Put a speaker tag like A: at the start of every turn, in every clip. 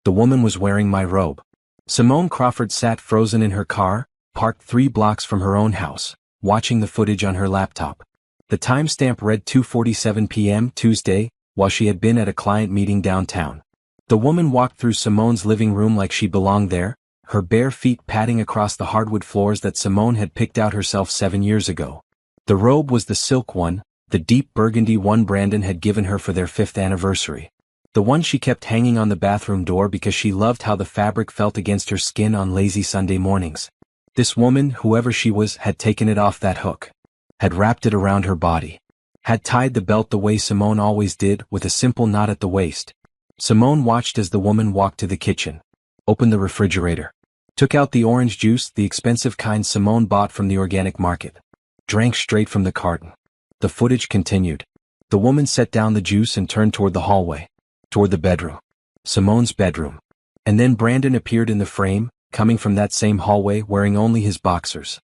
A: The woman was wearing my robe. Simone Crawford sat frozen in her car, parked 3 blocks from her own house, watching the footage on her laptop. The timestamp read 2:47 p.m. Tuesday, while she had been at a client meeting downtown. The woman walked through Simone's living room like she belonged there, her bare feet padding across the hardwood floors that Simone had picked out herself 7 years ago. The robe was the silk one, the deep burgundy one Brandon had given her for their 5th anniversary. The one she kept hanging on the bathroom door because she loved how the fabric felt against her skin on lazy Sunday mornings. This woman, whoever she was, had taken it off that hook. Had wrapped it around her body. Had tied the belt the way Simone always did, with a simple knot at the waist. Simone watched as the woman walked to the kitchen. Opened the refrigerator. Took out the orange juice, the expensive kind Simone bought from the organic market. Drank straight from the carton. The footage continued. The woman set down the juice and turned toward the hallway. Toward the bedroom. Simone's bedroom. And then Brandon appeared in the frame, coming from that same hallway wearing only his boxers.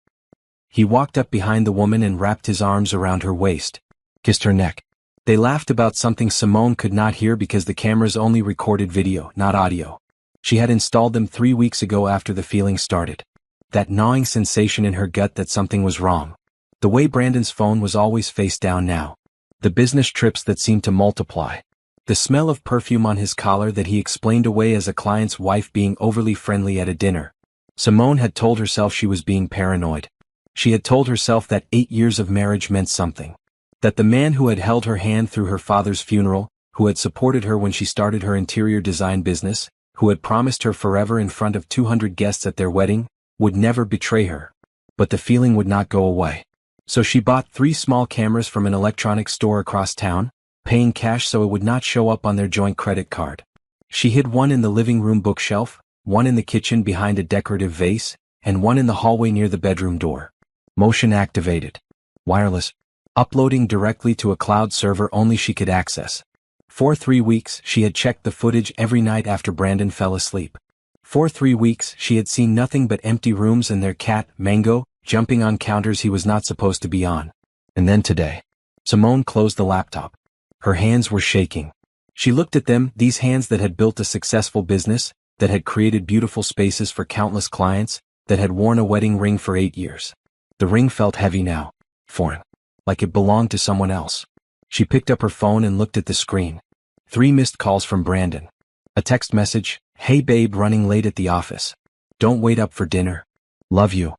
A: He walked up behind the woman and wrapped his arms around her waist. Kissed her neck. They laughed about something Simone could not hear because the cameras only recorded video, not audio. She had installed them 3 weeks ago after the feeling started. That gnawing sensation in her gut that something was wrong. The way Brandon's phone was always face down now. The business trips that seemed to multiply. The smell of perfume on his collar that he explained away as a client's wife being overly friendly at a dinner. Simone had told herself she was being paranoid. She had told herself that 8 years of marriage meant something. That the man who had held her hand through her father's funeral, who had supported her when she started her interior design business, who had promised her forever in front of 200 guests at their wedding, would never betray her. But the feeling would not go away. So she bought 3 small cameras from an electronics store across town, paying cash so it would not show up on their joint credit card. She hid one in the living room bookshelf, one in the kitchen behind a decorative vase, and one in the hallway near the bedroom door. Motion activated. Wireless. Uploading directly to a cloud server only she could access. For 3 weeks, she had checked the footage every night after Brandon fell asleep. For 3 weeks, she had seen nothing but empty rooms and their cat, Mango, jumping on counters he was not supposed to be on. And then today. Simone closed the laptop. Her hands were shaking. She looked at them, these hands that had built a successful business, that had created beautiful spaces for countless clients, that had worn a wedding ring for 8 years. The ring felt heavy now. Foreign. Like it belonged to someone else. She picked up her phone and looked at the screen. 3 missed calls from Brandon. A text message, "Hey babe, running late at the office. Don't wait up for dinner. Love you."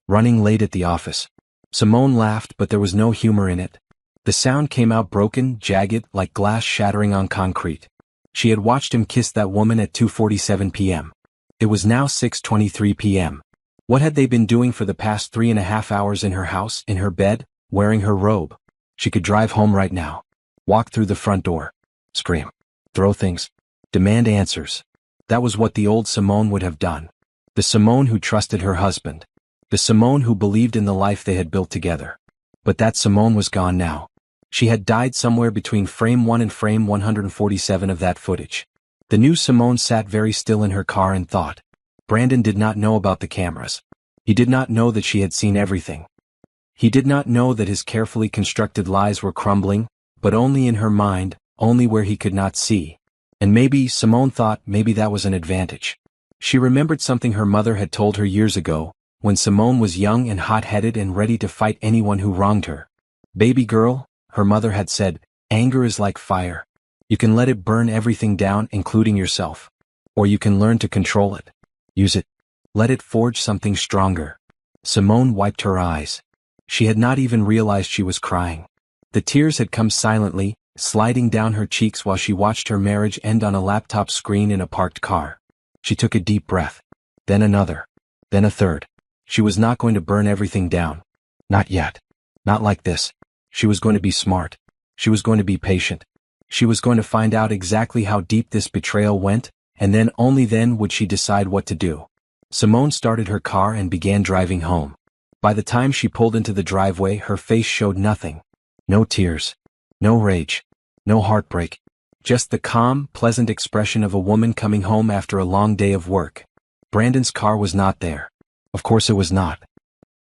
A: Running late at the office. Simone laughed, but there was no humor in it. The sound came out broken, jagged, like glass shattering on concrete. She had watched him kiss that woman at 2:47 p.m. It was now 6:23 p.m. What had they been doing for the past 3.5 hours in her house, in her bed, wearing her robe? She could drive home right now. Walk through the front door. Scream. Throw things. Demand answers. That was what the old Simone would have done. The Simone who trusted her husband. The Simone who believed in the life they had built together. But that Simone was gone now. She had died somewhere between frame 1 and frame 147 of that footage. The new Simone sat very still in her car and thought. Brandon did not know about the cameras. He did not know that she had seen everything. He did not know that his carefully constructed lies were crumbling, but only in her mind, only where he could not see. And maybe, Simone thought, maybe that was an advantage. She remembered something her mother had told her years ago, when Simone was young and hot-headed and ready to fight anyone who wronged her. Baby girl, her mother had said, anger is like fire. You can let it burn everything down, including yourself. Or you can learn to control it. Use it. Let it forge something stronger. Simone wiped her eyes. She had not even realized she was crying. The tears had come silently, sliding down her cheeks while she watched her marriage end on a laptop screen in a parked car. She took a deep breath. Then another. Then a third. She was not going to burn everything down. Not yet. Not like this. She was going to be smart. She was going to be patient. She was going to find out exactly how deep this betrayal went, and then only then would she decide what to do. Simone started her car and began driving home. By the time she pulled into the driveway, her face showed nothing. No tears. No rage. No heartbreak. Just the calm, pleasant expression of a woman coming home after a long day of work. Brandon's car was not there. Of course it was not.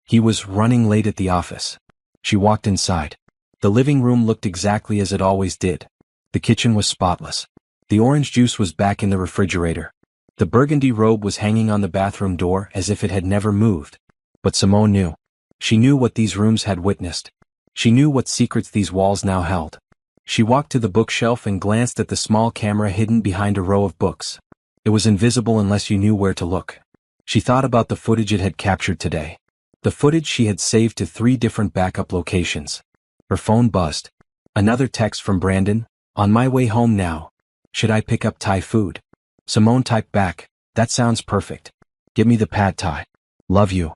A: He was running late at the office. She walked inside. The living room looked exactly as it always did. The kitchen was spotless. The orange juice was back in the refrigerator. The burgundy robe was hanging on the bathroom door as if it had never moved. But Simone knew. She knew what these rooms had witnessed. She knew what secrets these walls now held. She walked to the bookshelf and glanced at the small camera hidden behind a row of books. It was invisible unless you knew where to look. She thought about the footage it had captured today. The footage she had saved to 3 different backup locations. Her phone buzzed. Another text from Brandon, "On my way home now. Should I pick up Thai food?" Simone typed back, "That sounds perfect. Get me the pad Thai. Love you."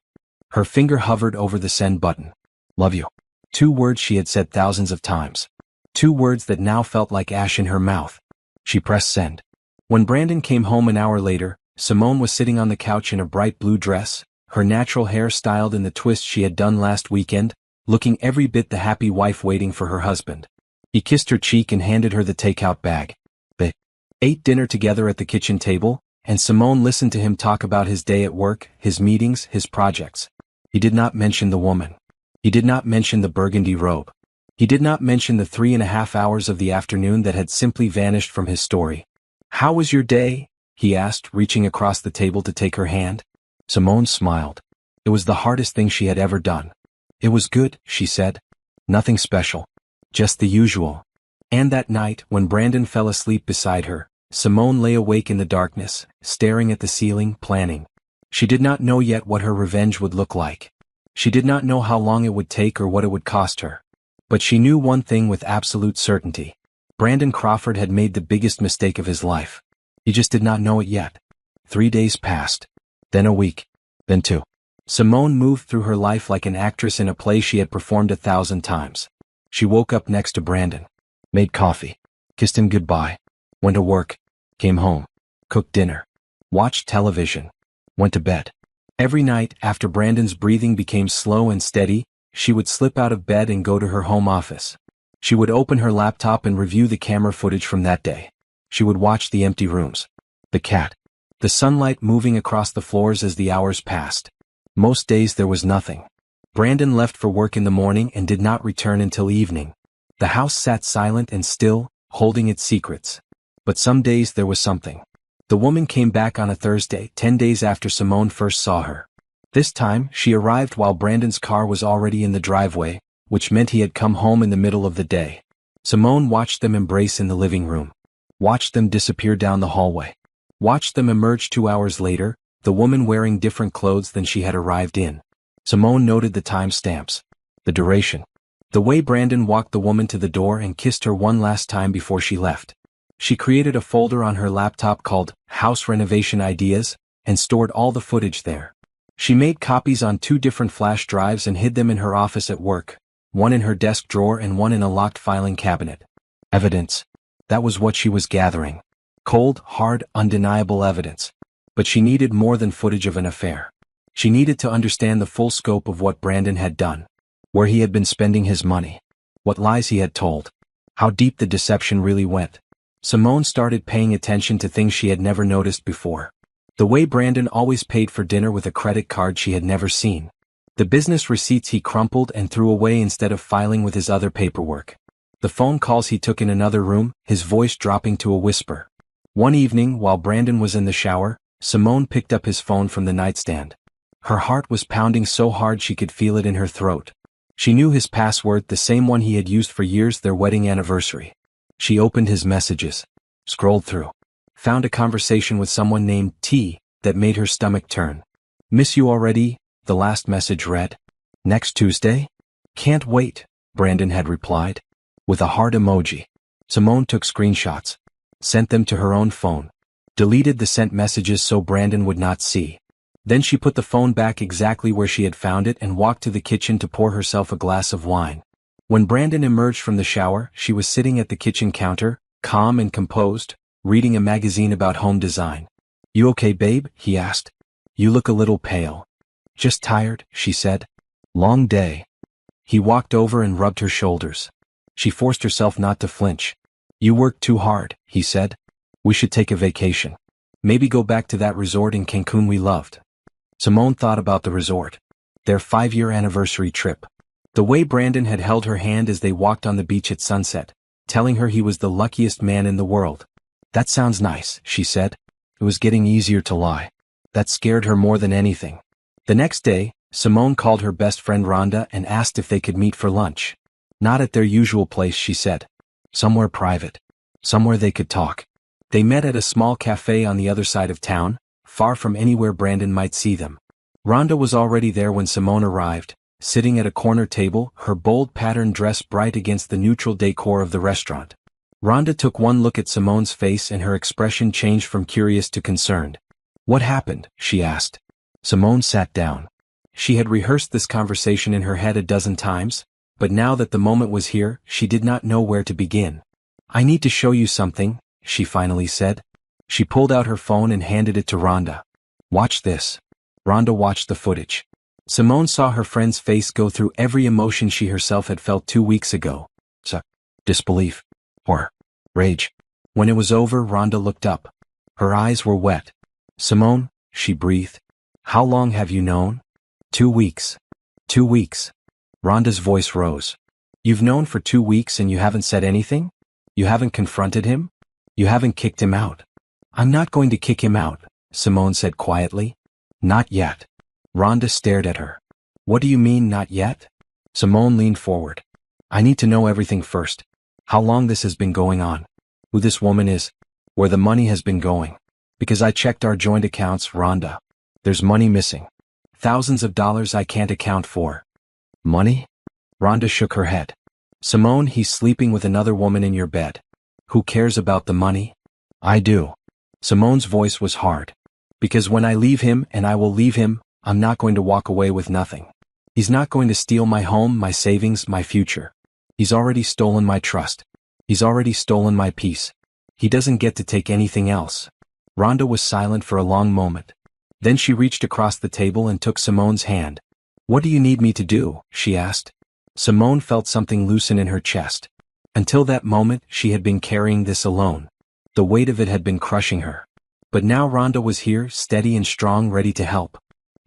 A: Her finger hovered over the send button. Love you. 2 words she had said thousands of times. 2 words that now felt like ash in her mouth. She pressed send. When Brandon came home an hour later, Simone was sitting on the couch in a bright blue dress, her natural hair styled in the twist she had done last weekend, looking every bit the happy wife waiting for her husband. He kissed her cheek and handed her the takeout bag. They ate dinner together at the kitchen table, and Simone listened to him talk about his day at work, his meetings, his projects. He did not mention the woman. He did not mention the burgundy robe. He did not mention the 3.5 hours of the afternoon that had simply vanished from his story. "How was your day?" he asked, reaching across the table to take her hand. Simone smiled. It was the hardest thing she had ever done. "It was good," she said. "Nothing special. Just the usual." And that night, when Brandon fell asleep beside her, Simone lay awake in the darkness, staring at the ceiling, planning. She did not know yet what her revenge would look like. She did not know how long it would take or what it would cost her. But she knew one thing with absolute certainty. Brandon Crawford had made the biggest mistake of his life. He just did not know it yet. 3 days passed. Then a week. Then 2. Simone moved through her life like an actress in a play she had performed 1,000 times. She woke up next to Brandon. Made coffee. Kissed him goodbye. Went to work. Came home. Cooked dinner. Watched television. Went to bed. Every night, after Brandon's breathing became slow and steady, she would slip out of bed and go to her home office. She would open her laptop and review the camera footage from that day. She would watch the empty rooms. The cat. The sunlight moving across the floors as the hours passed. Most days there was nothing. Brandon left for work in the morning and did not return until evening. The house sat silent and still, holding its secrets. But some days there was something. The woman came back on a Thursday, 10 days after Simone first saw her. This time, she arrived while Brandon's car was already in the driveway, which meant he had come home in the middle of the day. Simone watched them embrace in the living room. Watched them disappear down the hallway. Watched them emerge 2 hours later, the woman wearing different clothes than she had arrived in. Simone noted the time stamps. The duration. The way Brandon walked the woman to the door and kissed her one last time before she left. She created a folder on her laptop called House Renovation Ideas and stored all the footage there. She made copies on 2 different flash drives and hid them in her office at work, one in her desk drawer and one in a locked filing cabinet. Evidence. That was what she was gathering. Cold, hard, undeniable evidence. But she needed more than footage of an affair. She needed to understand the full scope of what Brandon had done. Where he had been spending his money. What lies he had told. How deep the deception really went. Simone started paying attention to things she had never noticed before. The way Brandon always paid for dinner with a credit card she had never seen. The business receipts he crumpled and threw away instead of filing with his other paperwork. The phone calls he took in another room, his voice dropping to a whisper. One evening, while Brandon was in the shower, Simone picked up his phone from the nightstand. Her heart was pounding so hard she could feel it in her throat. She knew his password, the same one he had used for years, their wedding anniversary. She opened his messages. Scrolled through. Found a conversation with someone named T that made her stomach turn. "Miss you already," the last message read. "Next Tuesday?" "Can't wait," Brandon had replied. With a heart emoji. Simone took screenshots. Sent them to her own phone. Deleted the sent messages so Brandon would not see. Then she put the phone back exactly where she had found it and walked to the kitchen to pour herself a glass of wine. When Brandon emerged from the shower, she was sitting at the kitchen counter, calm and composed, reading a magazine about home design. "You okay, babe?" he asked. "You look a little pale." "Just tired," she said. "Long day." He walked over and rubbed her shoulders. She forced herself not to flinch. "You work too hard," he said. "We should take a vacation. Maybe go back to that resort in Cancun we loved." Simone thought about the resort. Their 5-year anniversary trip. The way Brandon had held her hand as they walked on the beach at sunset, telling her he was the luckiest man in the world. "That sounds nice," she said. It was getting easier to lie. That scared her more than anything. The next day, Simone called her best friend Rhonda and asked if they could meet for lunch. Not at their usual place, she said. Somewhere private. Somewhere they could talk. They met at a small cafe on the other side of town, far from anywhere Brandon might see them. Rhonda was already there when Simone arrived, sitting at a corner table, her bold patterned dress bright against the neutral decor of the restaurant. Rhonda took one look at Simone's face and her expression changed from curious to concerned. "What happened?" she asked. Simone sat down. She had rehearsed this conversation in her head a dozen times, but now that the moment was here, she did not know where to begin. "I need to show you something," she finally said. She pulled out her phone and handed it to Rhonda. "Watch this." Rhonda watched the footage. Simone saw her friend's face go through every emotion she herself had felt 2 weeks ago. Disbelief. Horror. Rage. When it was over, Rhonda looked up. Her eyes were wet. "Simone," she breathed. "How long have you known?" 2 weeks. 2 weeks. Rhonda's voice rose. "You've known for 2 weeks and you haven't said anything? You haven't confronted him? You haven't kicked him out?" "I'm not going to kick him out," Simone said quietly. "Not yet." Rhonda stared at her. "What do you mean, not yet?" Simone leaned forward. "I need to know everything first. How long this has been going on. Who this woman is. Where the money has been going. Because I checked our joint accounts, Rhonda. There's money missing. Thousands of dollars I can't account for." "Money?" Rhonda shook her head. "Simone, he's sleeping with another woman in your bed. Who cares about the money?" "I do." Simone's voice was hard. "Because when I leave him, and I will leave him, I'm not going to walk away with nothing. He's not going to steal my home, my savings, my future. He's already stolen my trust. He's already stolen my peace. He doesn't get to take anything else." Rhonda was silent for a long moment. Then she reached across the table and took Simone's hand. "What do you need me to do?" she asked. Simone felt something loosen in her chest. Until that moment, she had been carrying this alone. The weight of it had been crushing her. But now Rhonda was here, steady and strong, ready to help.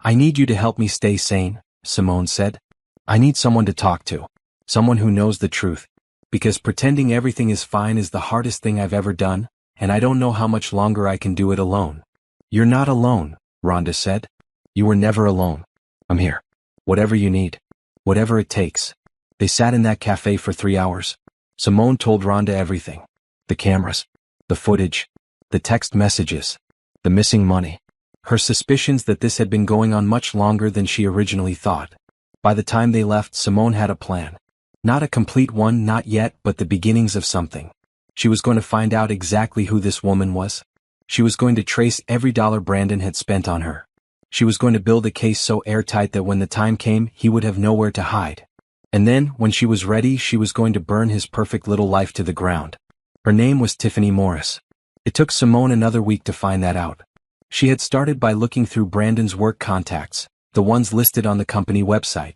A: "I need you to help me stay sane," Simone said. "I need someone to talk to. Someone who knows the truth. Because pretending everything is fine is the hardest thing I've ever done, and I don't know how much longer I can do it alone." "You're not alone," Rhonda said. "You were never alone. I'm here. Whatever you need. Whatever it takes." They sat in that cafe for 3 hours. Simone told Rhonda everything. The cameras. The footage. The text messages. The missing money. Her suspicions that this had been going on much longer than she originally thought. By the time they left, Simone had a plan. Not a complete one, not yet, but the beginnings of something. She was going to find out exactly who this woman was. She was going to trace every dollar Brandon had spent on her. She was going to build a case so airtight that when the time came, he would have nowhere to hide. And then, when she was ready, she was going to burn his perfect little life to the ground. Her name was Tiffany Morris. It took Simone another week to find that out. She had started by looking through Brandon's work contacts, the ones listed on the company website.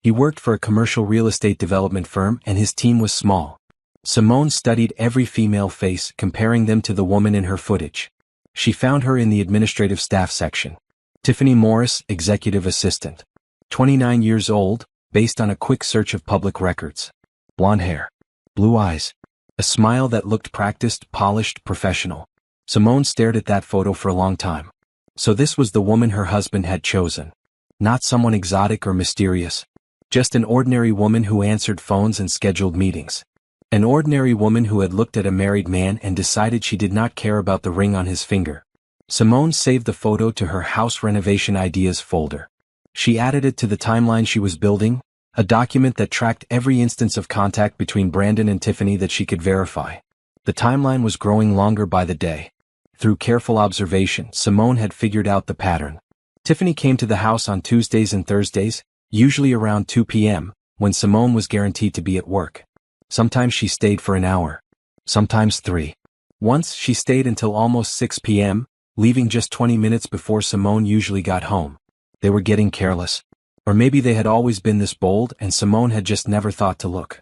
A: He worked for a commercial real estate development firm and his team was small. Simone studied every female face, comparing them to the woman in her footage. She found her in the administrative staff section. Tiffany Morris, executive assistant. 29 years old, based on a quick search of public records. Blonde hair. Blue eyes. A smile that looked practiced, polished, professional. Simone stared at that photo for a long time. So this was the woman her husband had chosen. Not someone exotic or mysterious. Just an ordinary woman who answered phones and scheduled meetings. An ordinary woman who had looked at a married man and decided she did not care about the ring on his finger. Simone saved the photo to her house renovation ideas folder. She added it to the timeline she was building, a document that tracked every instance of contact between Brandon and Tiffany that she could verify. The timeline was growing longer by the day. Through careful observation, Simone had figured out the pattern. Tiffany came to the house on Tuesdays and Thursdays, usually around 2 p.m., when Simone was guaranteed to be at work. Sometimes she stayed for an hour. Sometimes 3. Once she stayed until almost 6 p.m., leaving just 20 minutes before Simone usually got home. They were getting careless. Or maybe they had always been this bold and Simone had just never thought to look.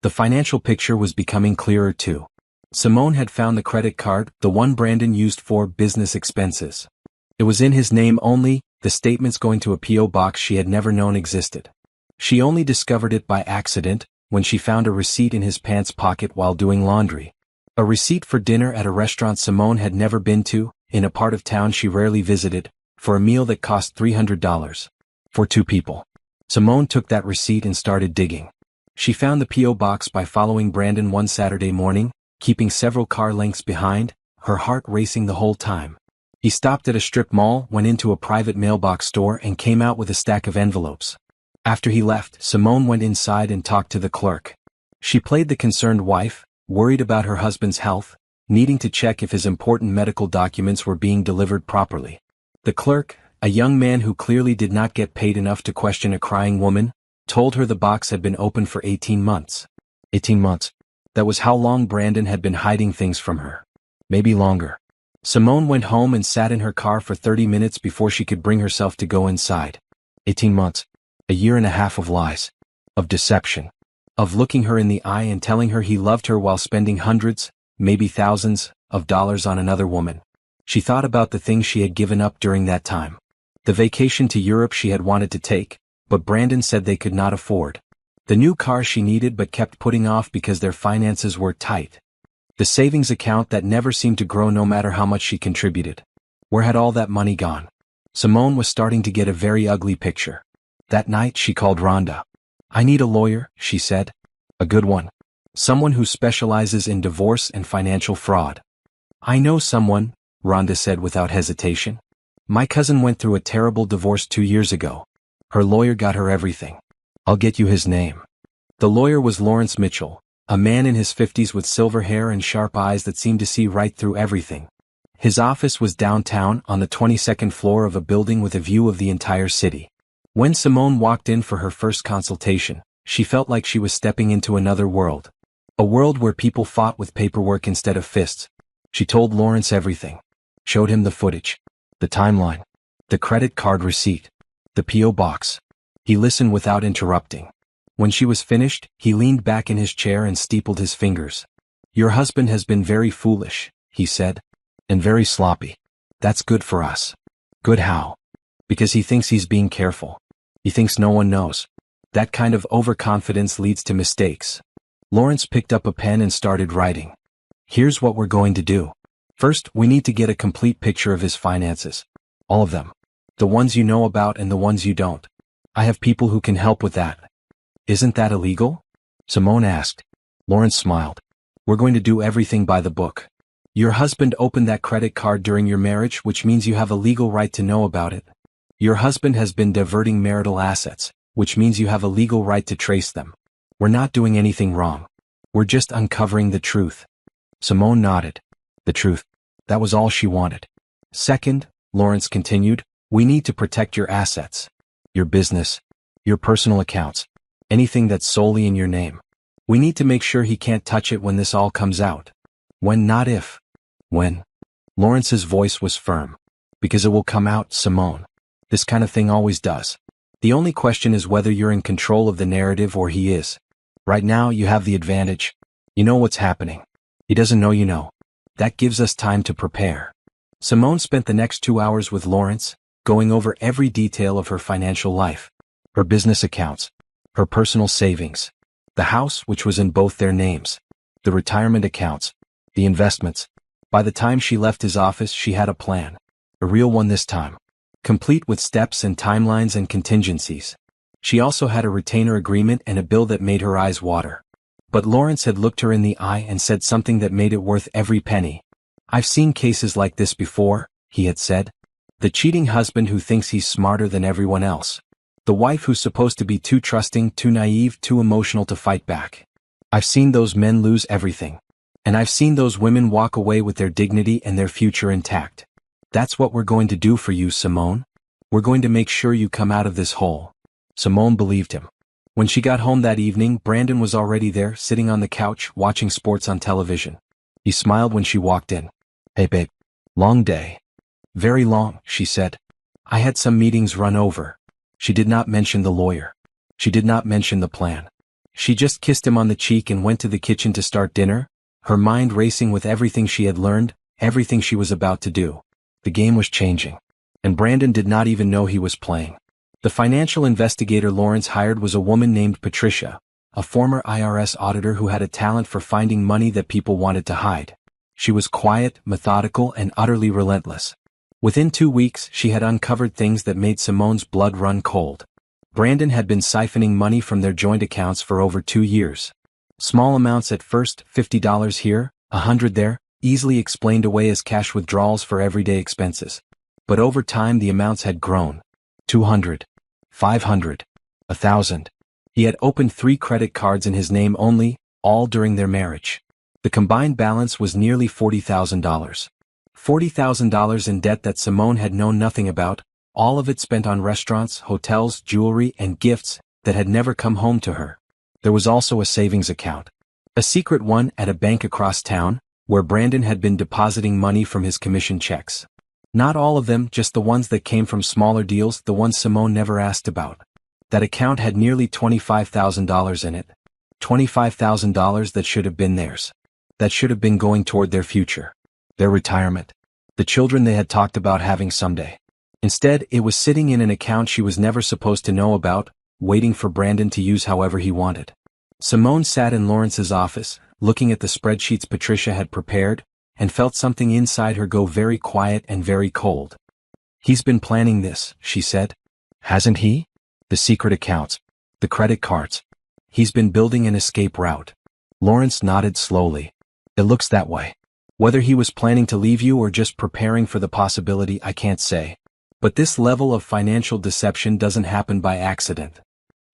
A: The financial picture was becoming clearer too. Simone had found the credit card, the one Brandon used for business expenses. It was in his name only, the statements going to a P.O. box she had never known existed. She only discovered it by accident, when she found a receipt in his pants pocket while doing laundry. A receipt for dinner at a restaurant Simone had never been to, in a part of town she rarely visited, for a meal that cost $300. For 2 people. Simone took that receipt and started digging. She found the P.O. box by following Brandon one Saturday morning, keeping several car lengths behind, her heart racing the whole time. He stopped at a strip mall, went into a private mailbox store and came out with a stack of envelopes. After he left, Simone went inside and talked to the clerk. She played the concerned wife, worried about her husband's health, needing to check if his important medical documents were being delivered properly. The clerk, a young man who clearly did not get paid enough to question a crying woman, told her the box had been open for 18 months. 18 months. That was how long Brandon had been hiding things from her. Maybe longer. Simone went home and sat in her car for 30 minutes before she could bring herself to go inside. 18 months. A year and a half of lies. Of deception. Of looking her in the eye and telling her he loved her while spending hundreds, maybe thousands, of dollars on another woman. She thought about the things she had given up during that time. The vacation to Europe she had wanted to take, but Brandon said they could not afford. The new car she needed but kept putting off because their finances were tight. The savings account that never seemed to grow no matter how much she contributed. Where had all that money gone? Simone was starting to get a very ugly picture. That night she called Rhonda. "I need a lawyer," she said. "A good one. Someone who specializes in divorce and financial fraud." "I know someone," Rhonda said without hesitation. "My cousin went through a terrible divorce 2 years ago. Her lawyer got her everything. I'll get you his name." The lawyer was Lawrence Mitchell, a man in his 50s with silver hair and sharp eyes that seemed to see right through everything. His office was downtown on the 22nd floor of a building with a view of the entire city. When Simone walked in for her first consultation, she felt like she was stepping into another world. A world where people fought with paperwork instead of fists. She told Lawrence everything. Showed him the footage. The timeline. The credit card receipt. The P.O. box. He listened without interrupting. When she was finished, he leaned back in his chair and steepled his fingers. "Your husband has been very foolish," he said. "And very sloppy. That's good for us." "Good how?" "Because he thinks he's being careful. He thinks no one knows. That kind of overconfidence leads to mistakes." Lawrence picked up a pen and started writing. "Here's what we're going to do. First, we need to get a complete picture of his finances. All of them. The ones you know about and the ones you don't. I have people who can help with that." "Isn't that illegal?" Simone asked. Lawrence smiled. "We're going to do everything by the book. Your husband opened that credit card during your marriage, which means you have a legal right to know about it. Your husband has been diverting marital assets, which means you have a legal right to trace them. We're not doing anything wrong. We're just uncovering the truth." Simone nodded. The truth. That was all she wanted. "Second," Lawrence continued, "we need to protect your assets. Your business. Your personal accounts. Anything that's solely in your name. We need to make sure he can't touch it when this all comes out." "When, not if." "When." Lawrence's voice was firm. "Because it will come out, Simone. This kind of thing always does. The only question is whether you're in control of the narrative or he is. Right now you have the advantage. You know what's happening. He doesn't know you know. That gives us time to prepare." Simone spent the next 2 hours with Lawrence, going over every detail of her financial life. Her business accounts. Her personal savings. The house, which was in both their names. The retirement accounts. The investments. By the time she left his office she had a plan. A real one this time. Complete with steps and timelines and contingencies. She also had a retainer agreement and a bill that made her eyes water. But Lawrence had looked her in the eye and said something that made it worth every penny. "I've seen cases like this before," he had said. "The cheating husband who thinks he's smarter than everyone else. The wife who's supposed to be too trusting, too naive, too emotional to fight back. I've seen those men lose everything. And I've seen those women walk away with their dignity and their future intact. That's what we're going to do for you, Simone. We're going to make sure you come out of this hole." Simone believed him. When she got home that evening, Brandon was already there, sitting on the couch, watching sports on television. He smiled when she walked in. "Hey babe. Long day." "Very long," she said. "I had some meetings run over." She did not mention the lawyer. She did not mention the plan. She just kissed him on the cheek and went to the kitchen to start dinner, her mind racing with everything she had learned, everything she was about to do. The game was changing. And Brandon did not even know he was playing. The financial investigator Lawrence hired was a woman named Patricia, a former IRS auditor who had a talent for finding money that people wanted to hide. She was quiet, methodical, and utterly relentless. Within 2 weeks, she had uncovered things that made Simone's blood run cold. Brandon had been siphoning money from their joint accounts for over 2 years. Small amounts at first, $50 here, $100 there, easily explained away as cash withdrawals for everyday expenses. But over time the amounts had grown. 200, 500, 1,000. He had opened 3 credit cards in his name only, all during their marriage. The combined balance was nearly $40,000. $40,000 in debt that Simone had known nothing about, all of it spent on restaurants, hotels, jewelry, and gifts that had never come home to her. There was also a savings account. A secret one at a bank across town, where Brandon had been depositing money from his commission checks. Not all of them, just the ones that came from smaller deals, the ones Simone never asked about. That account had nearly $25,000 in it. $25,000 that should have been theirs. That should have been going toward their future. Their retirement. The children they had talked about having someday. Instead, it was sitting in an account she was never supposed to know about, waiting for Brandon to use however he wanted. Simone sat in Lawrence's office, looking at the spreadsheets Patricia had prepared, and felt something inside her go very quiet and very cold. "He's been planning this," she said. "Hasn't he? The secret accounts. The credit cards. He's been building an escape route." Lawrence nodded slowly. "It looks that way. Whether he was planning to leave you or just preparing for the possibility, I can't say. But this level of financial deception doesn't happen by accident."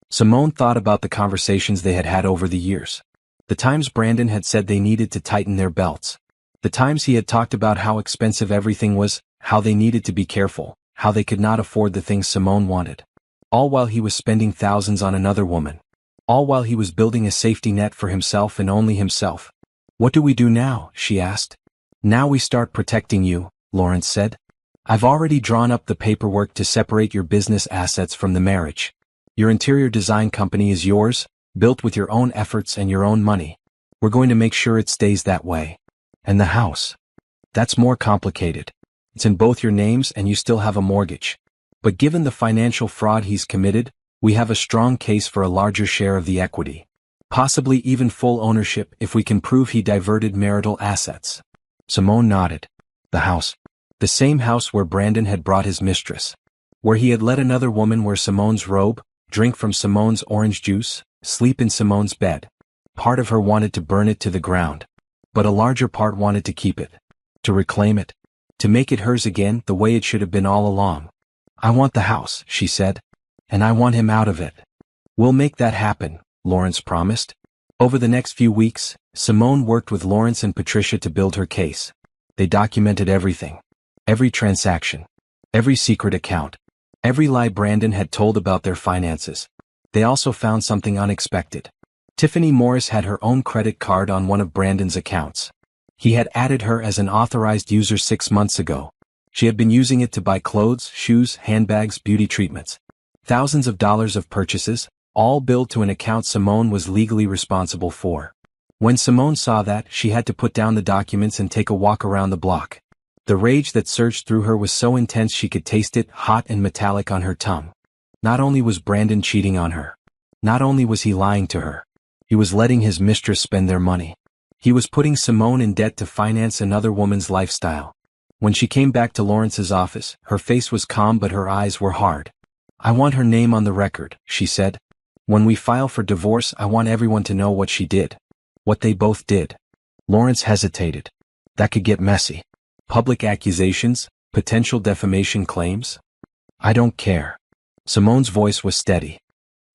A: Simone thought about the conversations they had had over the years. The times Brandon had said they needed to tighten their belts. The times he had talked about how expensive everything was, how they needed to be careful, how they could not afford the things Simone wanted. All while he was spending thousands on another woman. All while he was building a safety net for himself and only himself. "What do we do now?" she asked. "Now we start protecting you," Lawrence said. "I've already drawn up the paperwork to separate your business assets from the marriage. Your interior design company is yours, built with your own efforts and your own money. We're going to make sure it stays that way. And the house. That's more complicated. It's in both your names and you still have a mortgage. But given the financial fraud he's committed, we have a strong case for a larger share of the equity. Possibly even full ownership if we can prove he diverted marital assets." Simone nodded. The house. The same house where Brandon had brought his mistress. Where he had let another woman wear Simone's robe, drink from Simone's orange juice, sleep in Simone's bed. Part of her wanted to burn it to the ground. But a larger part wanted to keep it. To reclaim it. To make it hers again the way it should have been all along. "I want the house," she said. "And I want him out of it." "We'll make that happen," Lawrence promised. Over the next few weeks, Simone worked with Lawrence and Patricia to build her case. They documented everything. Every transaction. Every secret account. Every lie Brandon had told about their finances. They also found something unexpected. Tiffany Morris had her own credit card on one of Brandon's accounts. He had added her as an authorized user 6 months ago. She had been using it to buy clothes, shoes, handbags, beauty treatments. Thousands of dollars of purchases, all billed to an account Simone was legally responsible for. When Simone saw that, she had to put down the documents and take a walk around the block. The rage that surged through her was so intense she could taste it, hot and metallic on her tongue. Not only was Brandon cheating on her. Not only was he lying to her. He was letting his mistress spend their money. He was putting Simone in debt to finance another woman's lifestyle. When she came back to Lawrence's office, her face was calm but her eyes were hard. "I want her name on the record," she said. "When we file for divorce, I want everyone to know what she did. What they both did." Lawrence hesitated. That could get messy. Public accusations, potential defamation claims. "I don't care." Simone's voice was steady.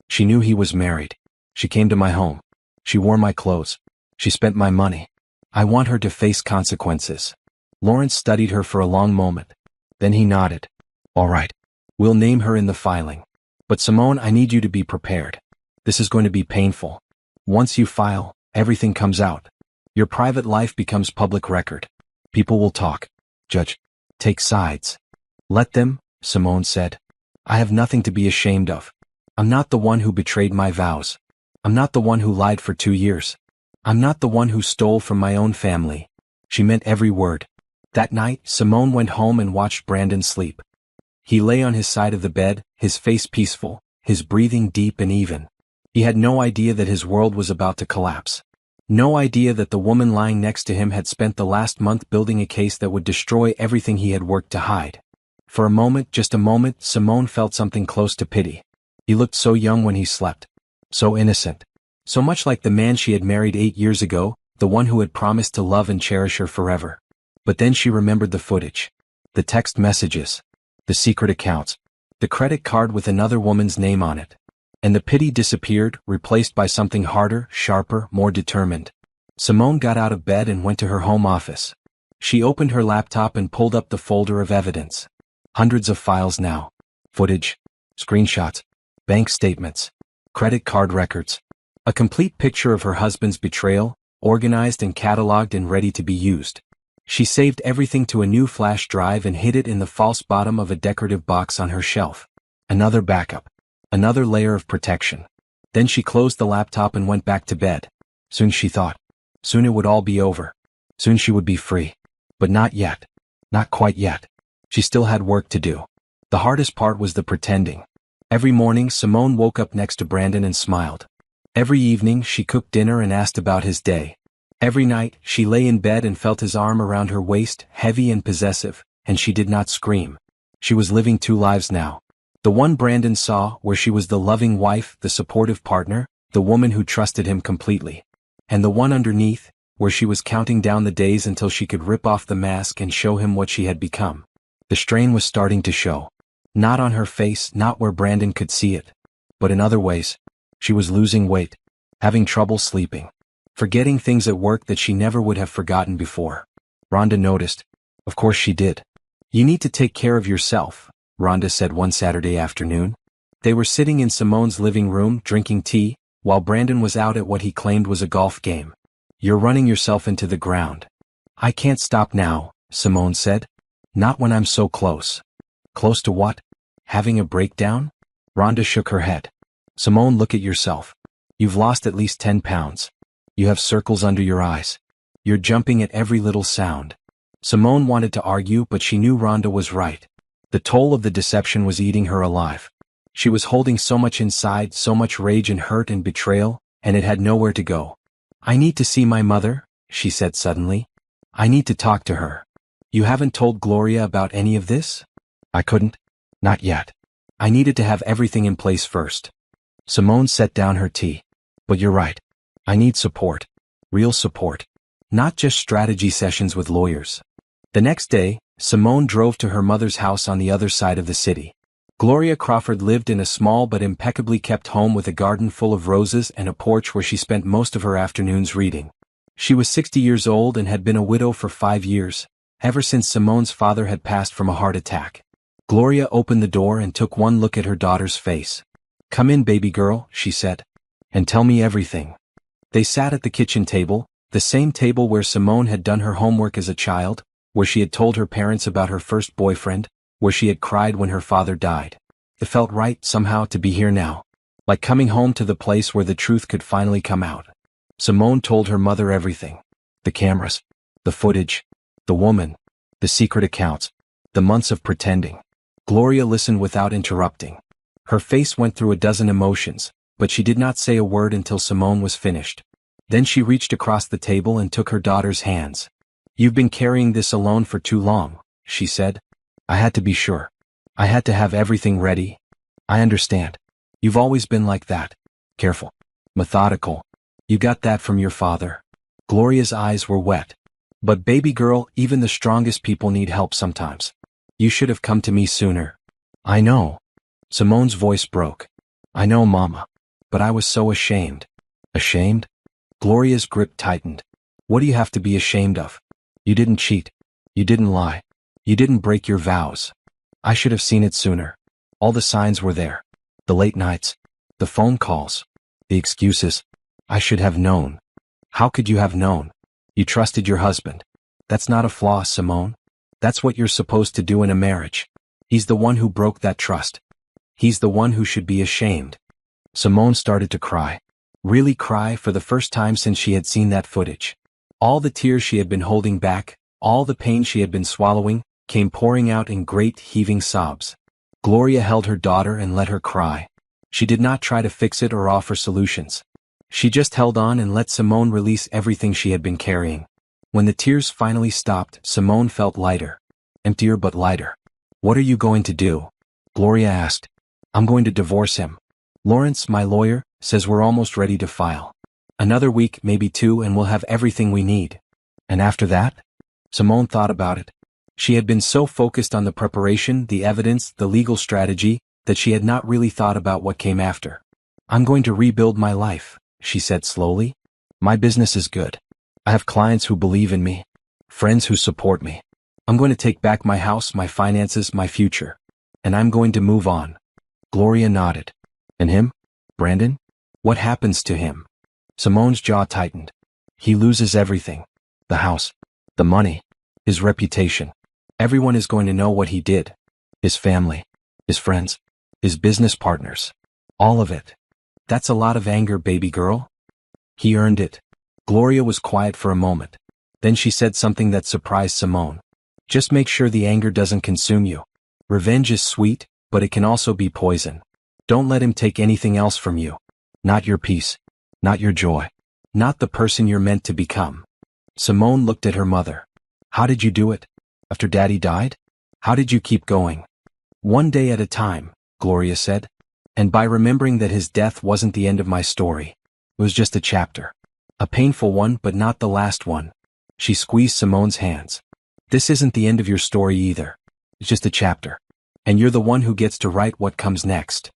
A: "She knew he was married. She came to my home. She wore my clothes. She spent my money. I want her to face consequences." Lawrence studied her for a long moment. Then he nodded. "All right. We'll name her in the filing. But Simone, I need you to be prepared. This is going to be painful. Once you file, everything comes out. Your private life becomes public record. People will talk. Judge. Take sides. Let them," Simone said. "I have nothing to be ashamed of. I'm not the one who betrayed my vows. I'm not the one who lied for 2 years. I'm not the one who stole from my own family." She meant every word. That night, Simone went home and watched Brandon sleep. He lay on his side of the bed, his face peaceful, his breathing deep and even. He had no idea that his world was about to collapse. No idea that the woman lying next to him had spent the last month building a case that would destroy everything he had worked to hide. For a moment, just a moment, Simone felt something close to pity. He looked so young when he slept. So innocent. So much like the man she had married 8 years ago, the one who had promised to love and cherish her forever. But then she remembered the footage. The text messages. The secret accounts. The credit card with another woman's name on it. And the pity disappeared, replaced by something harder, sharper, more determined. Simone got out of bed and went to her home office. She opened her laptop and pulled up the folder of evidence. Hundreds of files now. Footage. Screenshots. Bank statements. Credit card records. A complete picture of her husband's betrayal, organized and cataloged and ready to be used. She saved everything to a new flash drive and hid it in the false bottom of a decorative box on her shelf. Another backup. Another layer of protection. Then she closed the laptop and went back to bed. Soon, she thought. Soon it would all be over. Soon she would be free. But not yet. Not quite yet. She still had work to do. The hardest part was the pretending. Every morning Simone woke up next to Brandon and smiled. Every evening she cooked dinner and asked about his day. Every night she lay in bed and felt his arm around her waist, heavy and possessive, and she did not scream. She was living 2 lives now. The one Brandon saw, where she was the loving wife, the supportive partner, the woman who trusted him completely. And the one underneath, where she was counting down the days until she could rip off the mask and show him what she had become. The strain was starting to show. Not on her face, not where Brandon could see it. But in other ways. She was losing weight. Having trouble sleeping. Forgetting things at work that she never would have forgotten before. Rhonda noticed. Of course she did. You need to take care of yourself, Rhonda said one Saturday afternoon. They were sitting in Simone's living room drinking tea, while Brandon was out at what he claimed was a golf game. You're running yourself into the ground. I can't stop now, Simone said. Not when I'm so close. Close to what? Having a breakdown? Rhonda shook her head. Simone, look at yourself. You've lost at least 10 pounds. You have circles under your eyes. You're jumping at every little sound. Simone wanted to argue, but she knew Rhonda was right. The toll of the deception was eating her alive. She was holding so much inside, so much rage and hurt and betrayal, and it had nowhere to go. I need to see my mother, she said suddenly. I need to talk to her. You haven't told Gloria about any of this? I couldn't. Not yet. I needed to have everything in place first. Simone set down her tea. But you're right. I need support. Real support. Not just strategy sessions with lawyers. The next day, Simone drove to her mother's house on the other side of the city. Gloria Crawford lived in a small but impeccably kept home with a garden full of roses and a porch where she spent most of her afternoons reading. She was 60 years old and had been a widow for 5 years, ever since Simone's father had passed from a heart attack. Gloria opened the door and took one look at her daughter's face. Come in, baby girl, she said. And tell me everything. They sat at the kitchen table, the same table where Simone had done her homework as a child, where she had told her parents about her first boyfriend, where she had cried when her father died. It felt right, somehow, to be here now. Like coming home to the place where the truth could finally come out. Simone told her mother everything. The cameras. The footage. The woman. The secret accounts. The months of pretending. Gloria listened without interrupting. Her face went through a dozen emotions, but she did not say a word until Simone was finished. Then she reached across the table and took her daughter's hands. You've been carrying this alone for too long, she said. I had to be sure. I had to have everything ready. I understand. You've always been like that. Careful. Methodical. You got that from your father. Gloria's eyes were wet. But baby girl, even the strongest people need help sometimes. You should have come to me sooner. I know. Simone's voice broke. I know, Mama. But I was so ashamed. Ashamed? Gloria's grip tightened. What do you have to be ashamed of? You didn't cheat. You didn't lie. You didn't break your vows. I should have seen it sooner. All the signs were there. The late nights. The phone calls. The excuses. I should have known. How could you have known? You trusted your husband. That's not a flaw, Simone. That's what you're supposed to do in a marriage. He's the one who broke that trust. He's the one who should be ashamed. Simone started to cry. Really cry for the first time since she had seen that footage. All the tears she had been holding back, all the pain she had been swallowing, came pouring out in great heaving sobs. Gloria held her daughter and let her cry. She did not try to fix it or offer solutions. She just held on and let Simone release everything she had been carrying. When the tears finally stopped, Simone felt lighter. Emptier but lighter. "What are you going to do?" Gloria asked. "I'm going to divorce him. Lawrence, my lawyer, says we're almost ready to file. Another week, maybe 2, and we'll have everything we need." "And after that?" Simone thought about it. She had been so focused on the preparation, the evidence, the legal strategy, that she had not really thought about what came after. "I'm going to rebuild my life," she said slowly. "My business is good. I have clients who believe in me, friends who support me. I'm going to take back my house, my finances, my future. And I'm going to move on." Gloria nodded. "And him? Brandon? What happens to him?" Simone's jaw tightened. "He loses everything. The house, the money, his reputation. Everyone is going to know what he did. His family, his friends, his business partners. All of it. That's a lot of anger, baby girl." "He earned it." Gloria was quiet for a moment. Then she said something that surprised Simone. "Just make sure the anger doesn't consume you. Revenge is sweet, but it can also be poison. Don't let him take anything else from you. Not your peace. Not your joy. Not the person you're meant to become." Simone looked at her mother. "How did you do it? After Daddy died? How did you keep going?" "One day at a time," Gloria said. "And by remembering that his death wasn't the end of my story. It was just a chapter. A painful one, but not the last one." She squeezed Simone's hands. "This isn't the end of your story either. It's just a chapter. And you're the one who gets to write what comes next."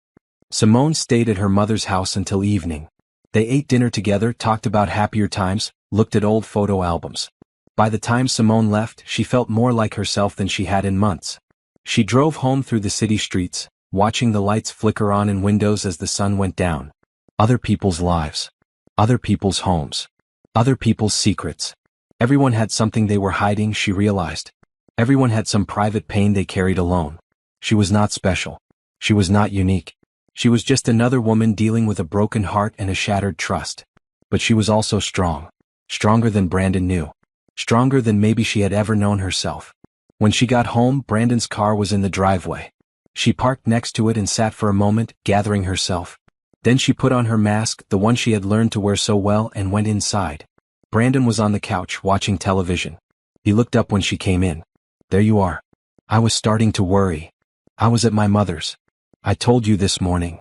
A: Simone stayed at her mother's house until evening. They ate dinner together, talked about happier times, looked at old photo albums. By the time Simone left, she felt more like herself than she had in months. She drove home through the city streets, watching the lights flicker on in windows as the sun went down. Other people's lives. Other people's homes. Other people's secrets. Everyone had something they were hiding, she realized. Everyone had some private pain they carried alone. She was not special. She was not unique. She was just another woman dealing with a broken heart and a shattered trust. But she was also strong. Stronger than Brandon knew. Stronger than maybe she had ever known herself. When she got home, Brandon's car was in the driveway. She parked next to it and sat for a moment, gathering herself. Then she put on her mask, the one she had learned to wear so well, and went inside. Brandon was on the couch, watching television. He looked up when she came in. "There you are. I was starting to worry. I was at my mother's. I told you this morning."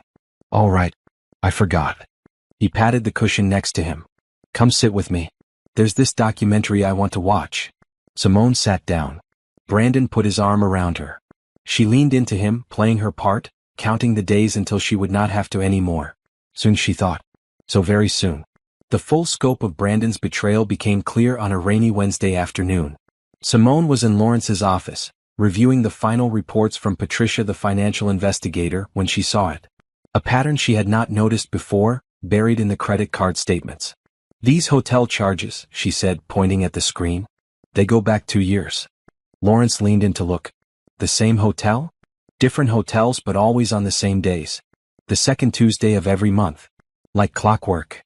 A: "All right. I forgot." He patted the cushion next to him. "Come sit with me. There's this documentary I want to watch." Simone sat down. Brandon put his arm around her. She leaned into him, playing her part, counting the days until she would not have to anymore. Soon, she thought. So very soon. The full scope of Brandon's betrayal became clear on a rainy Wednesday afternoon. Simone was in Lawrence's office, reviewing the final reports from Patricia, the financial investigator, when she saw it. A pattern she had not noticed before, buried in the credit card statements. "These hotel charges," she said, pointing at the screen. "They go back 2 years." Lawrence leaned in to look. "The same hotel? Different hotels, but always on the same days. The second Tuesday of every month. Like clockwork."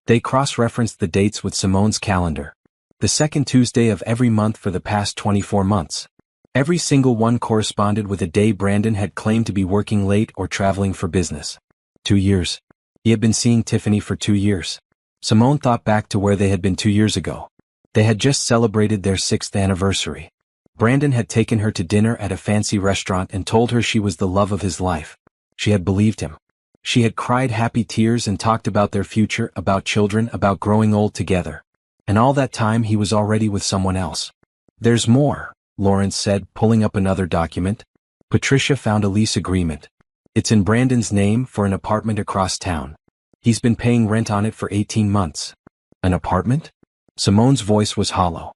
A: They cross-referenced the dates with Simone's calendar. The second Tuesday of every month for the past 24 months. Every single one corresponded with a day Brandon had claimed to be working late or traveling for business. 2 years. He had been seeing Tiffany for 2 years. Simone thought back to where they had been 2 years ago. They had just celebrated their 6th anniversary. Brandon had taken her to dinner at a fancy restaurant and told her she was the love of his life. She had believed him. She had cried happy tears and talked about their future, about children, about growing old together. And all that time he was already with someone else. "There's more," Lawrence said, pulling up another document. Patricia found a lease agreement. "It's in Brandon's name for an apartment across town. He's been paying rent on it for 18 months. "An apartment?" Simone's voice was hollow.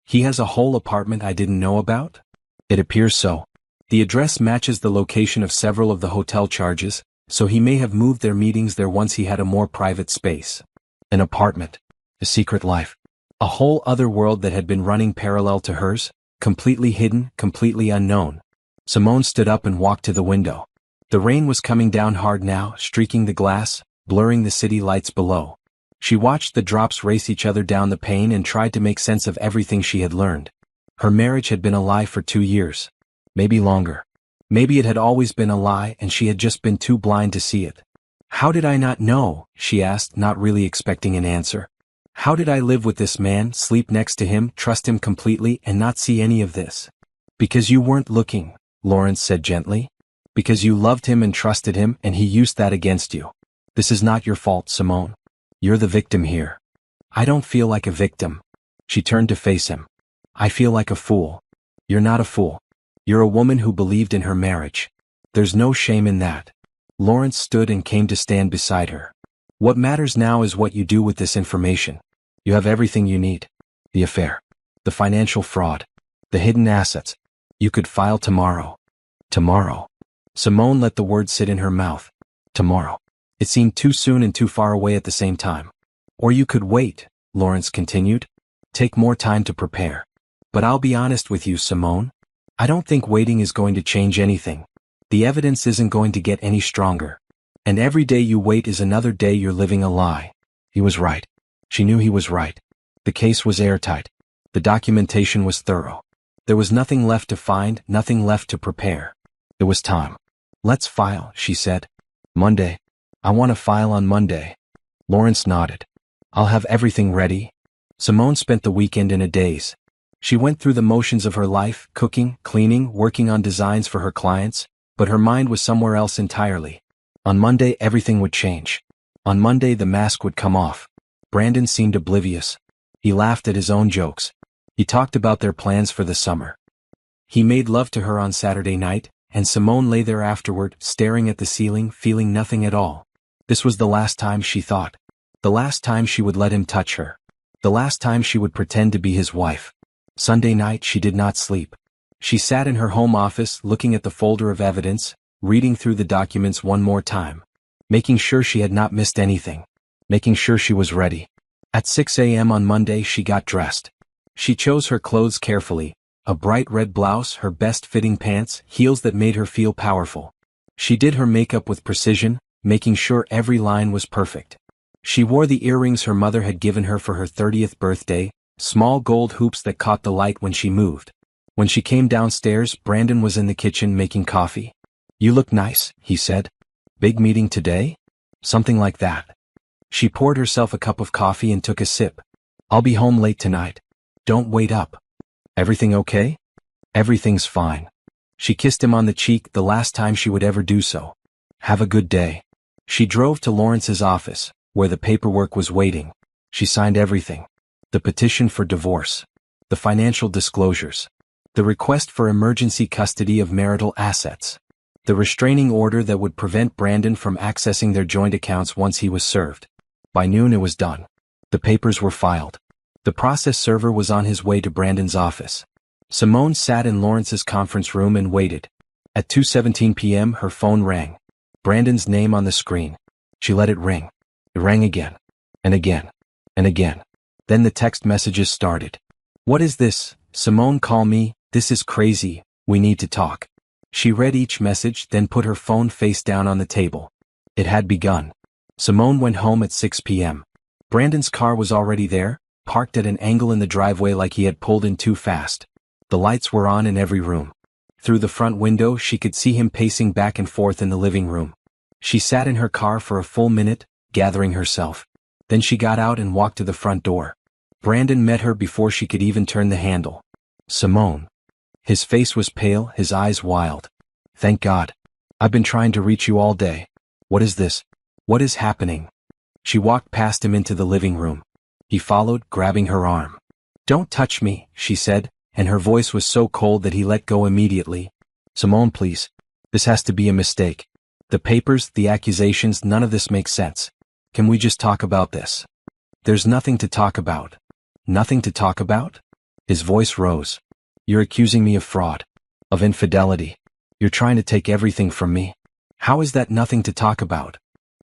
A: "He has a whole apartment I didn't know about?" "It appears so. The address matches the location of several of the hotel charges, so he may have moved their meetings there once he had a more private space." An apartment. A secret life. A whole other world that had been running parallel to hers, completely hidden, completely unknown. Simone stood up and walked to the window. The rain was coming down hard now, streaking the glass, blurring the city lights below. She watched the drops race each other down the pane and tried to make sense of everything she had learned. Her marriage had been a lie for 2 years. Maybe longer. Maybe it had always been a lie and she had just been too blind to see it. How did I not know? She asked, not really expecting an answer. How did I live with this man, sleep next to him, trust him completely, and not see any of this? Because you weren't looking, Lawrence said gently. Because you loved him and trusted him, and he used that against you. This is not your fault, Simone. You're the victim here. I don't feel like a victim. She turned to face him. I feel like a fool. You're not a fool. You're a woman who believed in her marriage. There's no shame in that. Lawrence stood and came to stand beside her. What matters now is what you do with this information. You have everything you need. The affair. The financial fraud. The hidden assets. You could file tomorrow. Tomorrow. Simone let the word sit in her mouth. Tomorrow. It seemed too soon and too far away at the same time. Or you could wait, Lawrence continued. Take more time to prepare. But I'll be honest with you, Simone. I don't think waiting is going to change anything. The evidence isn't going to get any stronger. And every day you wait is another day you're living a lie. He was right. She knew he was right. The case was airtight. The documentation was thorough. There was nothing left to find, nothing left to prepare. It was time. Let's file, she said. Monday. I want to file on Monday. Lawrence nodded. I'll have everything ready. Simone spent the weekend in a daze. She went through the motions of her life, cooking, cleaning, working on designs for her clients, but her mind was somewhere else entirely. On Monday everything would change. On Monday the mask would come off. Brandon seemed oblivious. He laughed at his own jokes. He talked about their plans for the summer. He made love to her on Saturday night, and Simone lay there afterward, staring at the ceiling, feeling nothing at all. This was the last time, she thought. The last time she would let him touch her. The last time she would pretend to be his wife. Sunday night she did not sleep. She sat in her home office, looking at the folder of evidence, reading through the documents one more time. Making sure she had not missed anything. Making sure she was ready. At 6 a.m. on Monday she got dressed. She chose her clothes carefully. A bright red blouse, her best-fitting pants, heels that made her feel powerful. She did her makeup with precision, making sure every line was perfect. She wore the earrings her mother had given her for her 30th birthday, small gold hoops that caught the light when she moved. When she came downstairs, Brandon was in the kitchen making coffee. You look nice, he said. Big meeting today? Something like that. She poured herself a cup of coffee and took a sip. I'll be home late tonight. Don't wait up. Everything okay? Everything's fine. She kissed him on the cheek, the last time she would ever do so. Have a good day. She drove to Lawrence's office, where the paperwork was waiting. She signed everything. The petition for divorce. The financial disclosures. The request for emergency custody of marital assets. The restraining order that would prevent Brandon from accessing their joint accounts once he was served. By noon it was done. The papers were filed. The process server was on his way to Brandon's office. Simone sat in Lawrence's conference room and waited. At 2:17 p.m. her phone rang. Brandon's name on the screen. She let it ring. It rang again. And again. And again. Then the text messages started. What is this? Simone, call me. This is crazy. We need to talk. She read each message, then put her phone face down on the table. It had begun. Simone went home at 6 p.m. Brandon's car was already there, parked at an angle in the driveway like he had pulled in too fast. The lights were on in every room. Through the front window she could see him pacing back and forth in the living room. She sat in her car for a full minute, gathering herself. Then she got out and walked to the front door. Brandon met her before she could even turn the handle. Simone. His face was pale, his eyes wild. Thank God. I've been trying to reach you all day. What is this? What is happening? She walked past him into the living room. He followed, grabbing her arm. Don't touch me, she said, and her voice was so cold that he let go immediately. Simone, please. This has to be a mistake. The papers, the accusations, none of this makes sense. Can we just talk about this? There's nothing to talk about. Nothing to talk about? His voice rose. You're accusing me of fraud. Of infidelity. You're trying to take everything from me. How is that nothing to talk about?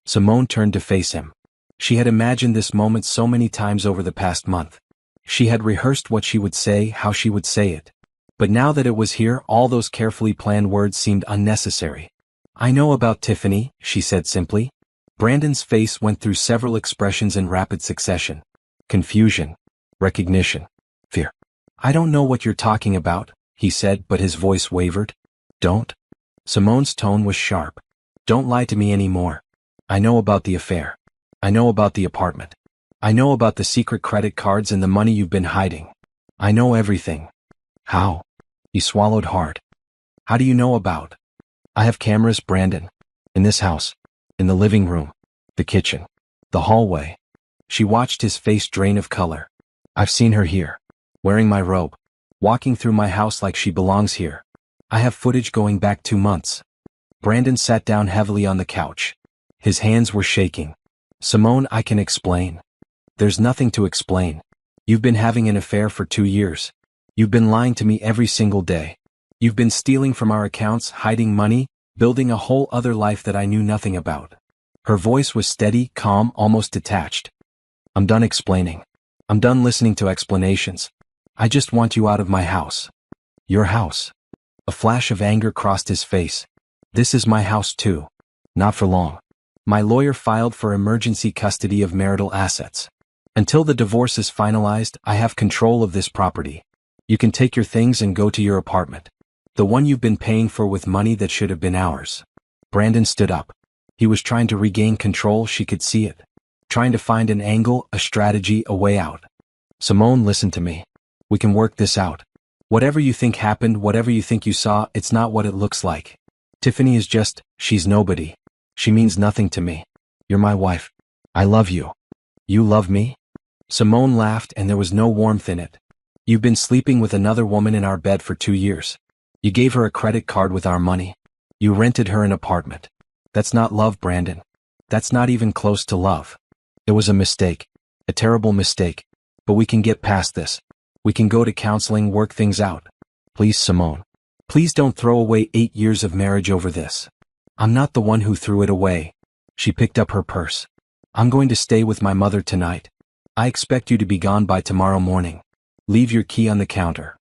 A: Simone turned to face him. She had imagined this moment so many times over the past month. She had rehearsed what she would say, how she would say it. But now that it was here, all those carefully planned words seemed unnecessary. I know about Tiffany, she said simply. Brandon's face went through several expressions in rapid succession. Confusion. Recognition. Fear. I don't know what you're talking about, he said, but his voice wavered. Don't. Simone's tone was sharp. Don't lie to me anymore. I know about the affair. I know about the apartment. I know about the secret credit cards and the money you've been hiding. I know everything. How? He swallowed hard. How do you know about? I have cameras, Brandon. In this house. In the living room. The kitchen. The hallway. She watched his face drain of color. I've seen her here. Wearing my robe. Walking through my house like she belongs here. I have footage going back 2 months. Brandon sat down heavily on the couch. His hands were shaking. Simone, I can explain. There's nothing to explain. You've been having an affair for 2 years. You've been lying to me every single day. You've been stealing from our accounts, hiding money, building a whole other life that I knew nothing about. Her voice was steady, calm, almost detached. I'm done explaining. I'm done listening to explanations. I just want you out of my house. Your house. A flash of anger crossed his face. This is my house too. Not for long. My lawyer filed for emergency custody of marital assets. Until the divorce is finalized, I have control of this property. You can take your things and go to your apartment. The one you've been paying for with money that should have been ours. Brandon stood up. He was trying to regain control, she could see it. Trying to find an angle, a strategy, a way out. Simone, listen to me. We can work this out. Whatever you think happened, whatever you think you saw, it's not what it looks like. Tiffany is just, she's nobody. She means nothing to me. You're my wife. I love you. You love me? Simone laughed and there was no warmth in it. You've been sleeping with another woman in our bed for 2 years. You gave her a credit card with our money. You rented her an apartment. That's not love, Brandon. That's not even close to love. It was a mistake. A terrible mistake. But we can get past this. We can go to counseling, work things out. Please, Simone. Please don't throw away 8 years of marriage over this. I'm not the one who threw it away. She picked up her purse. I'm going to stay with my mother tonight. I expect you to be gone by tomorrow morning. Leave your key on the counter.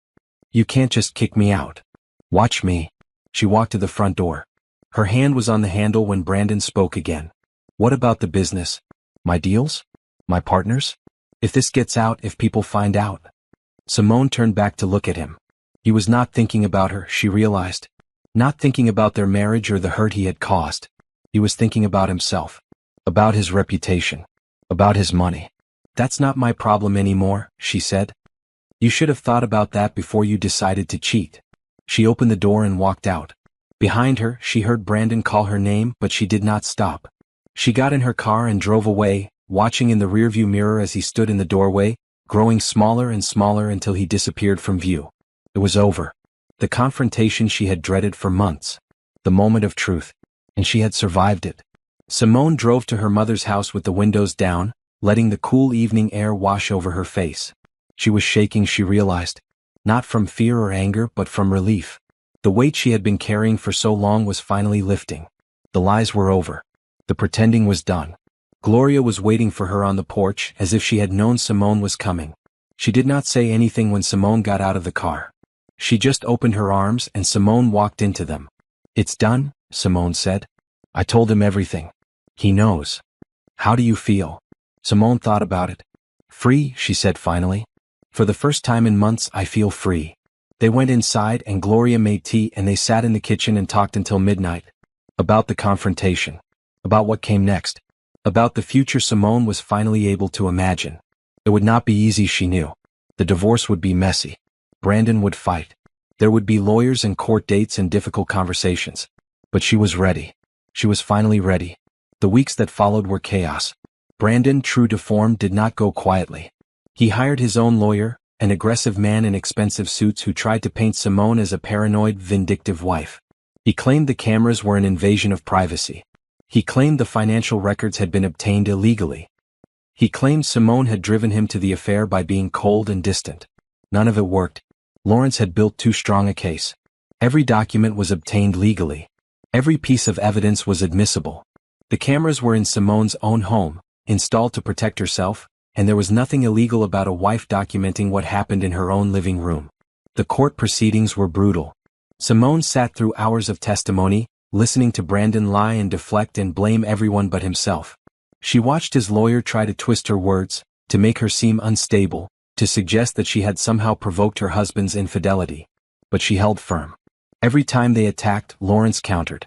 A: You can't just kick me out. Watch me. She walked to the front door. Her hand was on the handle when Brandon spoke again. What about the business? My deals? My partners? If this gets out, if people find out? Simone turned back to look at him. He was not thinking about her, she realized. Not thinking about their marriage or the hurt he had caused. He was thinking about himself. About his reputation. About his money. That's not my problem anymore, she said. You should have thought about that before you decided to cheat. She opened the door and walked out. Behind her, she heard Brandon call her name, but she did not stop. She got in her car and drove away, watching in the rearview mirror as he stood in the doorway, growing smaller and smaller until he disappeared from view. It was over. The confrontation she had dreaded for months. The moment of truth. And she had survived it. Simone drove to her mother's house with the windows down, letting the cool evening air wash over her face. She was shaking, she realized. Not from fear or anger, but from relief. The weight she had been carrying for so long was finally lifting. The lies were over. The pretending was done. Gloria was waiting for her on the porch, as if she had known Simone was coming. She did not say anything when Simone got out of the car. She just opened her arms and Simone walked into them. It's done, Simone said. I told him everything. He knows. How do you feel? Simone thought about it. Free, she said finally. For the first time in months, I feel free. They went inside and Gloria made tea and they sat in the kitchen and talked until midnight. About the confrontation. About what came next. About the future Simone was finally able to imagine. It would not be easy, she knew. The divorce would be messy. Brandon would fight. There would be lawyers and court dates and difficult conversations. But she was ready. She was finally ready. The weeks that followed were chaos. Brandon, true to form, did not go quietly. He hired his own lawyer, an aggressive man in expensive suits who tried to paint Simone as a paranoid, vindictive wife. He claimed the cameras were an invasion of privacy. He claimed the financial records had been obtained illegally. He claimed Simone had driven him to the affair by being cold and distant. None of it worked. Lawrence had built too strong a case. Every document was obtained legally. Every piece of evidence was admissible. The cameras were in Simone's own home, installed to protect herself, and there was nothing illegal about a wife documenting what happened in her own living room. The court proceedings were brutal. Simone sat through hours of testimony, listening to Brandon lie and deflect and blame everyone but himself. She watched his lawyer try to twist her words, to make her seem unstable, to suggest that she had somehow provoked her husband's infidelity. But she held firm. Every time they attacked, Lawrence countered.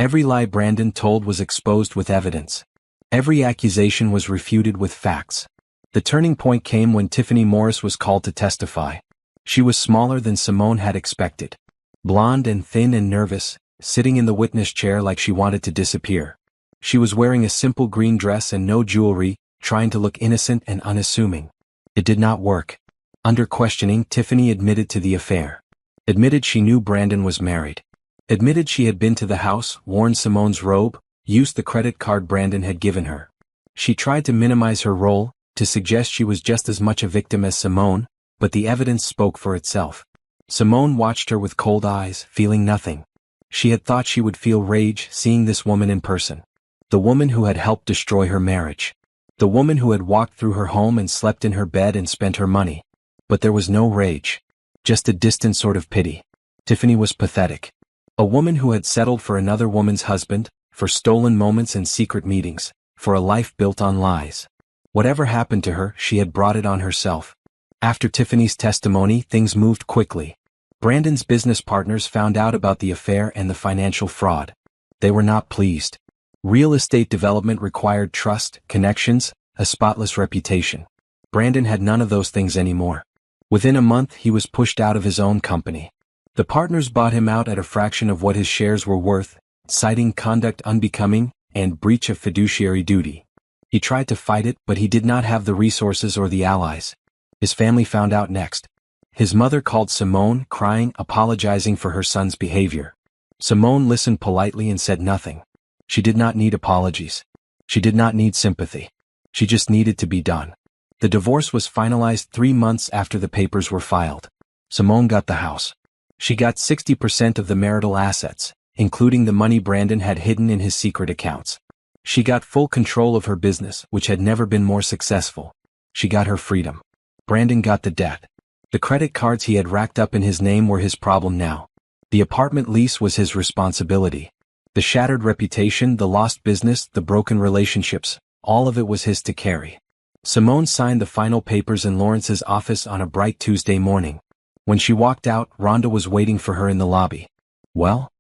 A: Every lie Brandon told was exposed with evidence. Every accusation was refuted with facts. The turning point came when Tiffany Morris was called to testify. She was smaller than Simone had expected. Blonde and thin and nervous, sitting in the witness chair like she wanted to disappear. She was wearing a simple green dress and no jewelry, trying to look innocent and unassuming. It did not work. Under questioning, Tiffany admitted to the affair. Admitted she knew Brandon was married. Admitted she had been to the house, worn Simone's robe, used the credit card Brandon had given her. She tried to minimize her role, to suggest she was just as much a victim as Simone, but the evidence spoke for itself. Simone watched her with cold eyes, feeling nothing. She had thought she would feel rage seeing this woman in person. The woman who had helped destroy her marriage. The woman who had walked through her home and slept in her bed and spent her money. But there was no rage. Just a distant sort of pity. Tiffany was pathetic. A woman who had settled for another woman's husband, for stolen moments and secret meetings, for a life built on lies. Whatever happened to her, she had brought it on herself. After Tiffany's testimony, things moved quickly. Brandon's business partners found out about the affair and the financial fraud. They were not pleased. Real estate development required trust, connections, a spotless reputation. Brandon had none of those things anymore. Within a month, he was pushed out of his own company. The partners bought him out at a fraction of what his shares were worth, citing conduct unbecoming and breach of fiduciary duty. He tried to fight it, but he did not have the resources or the allies. His family found out next. His mother called Simone, crying, apologizing for her son's behavior. Simone listened politely and said nothing. She did not need apologies. She did not need sympathy. She just needed to be done. The divorce was finalized 3 months after the papers were filed. Simone got the house. She got 60% of the marital assets, including the money Brandon had hidden in his secret accounts. She got full control of her business, which had never been more successful. She got her freedom. Brandon got the debt. The credit cards he had racked up in his name were his problem now. The apartment lease was his responsibility. The shattered reputation, the lost business, the broken relationships, all of it was his to carry. Simone signed the final papers in Lawrence's office on a bright Tuesday morning. When she walked out, Rhonda was waiting for her in the lobby. "Well?"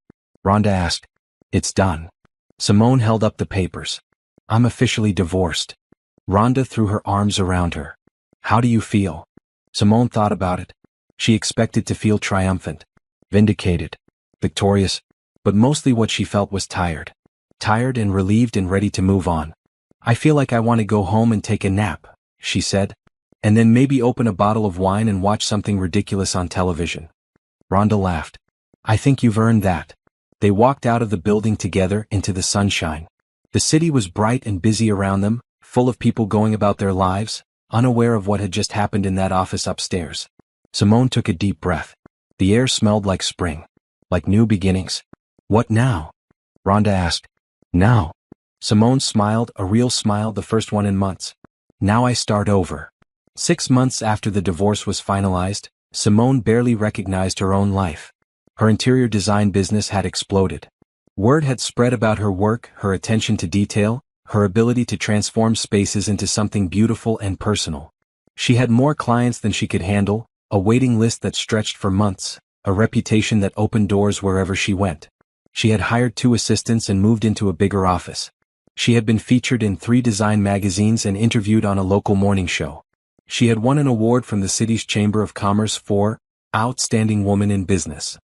A: Rhonda asked. "It's done." Simone held up the papers. "I'm officially divorced." Rhonda threw her arms around her. "How do you feel?" Simone thought about it. She expected to feel triumphant, vindicated, victorious, but mostly what she felt was tired. Tired and relieved and ready to move on. "I feel like I want to go home and take a nap," she said. "And then maybe open a bottle of wine and watch something ridiculous on television." Rhonda laughed. "I think you've earned that." They walked out of the building together into the sunshine. The city was bright and busy around them, full of people going about their lives, unaware of what had just happened in that office upstairs. Simone took a deep breath. The air smelled like spring. Like new beginnings. "What now?" Rhonda asked. "Now?" Simone smiled, a real smile, the first one in months. "Now I start over." 6 months after the divorce was finalized, Simone barely recognized her own life. Her interior design business had exploded. Word had spread about her work, her attention to detail, her ability to transform spaces into something beautiful and personal. She had more clients than she could handle, a waiting list that stretched for months, a reputation that opened doors wherever she went. She had hired 2 assistants and moved into a bigger office. She had been featured in 3 design magazines and interviewed on a local morning show. She had won an award from the city's Chamber of Commerce for Outstanding Woman in Business.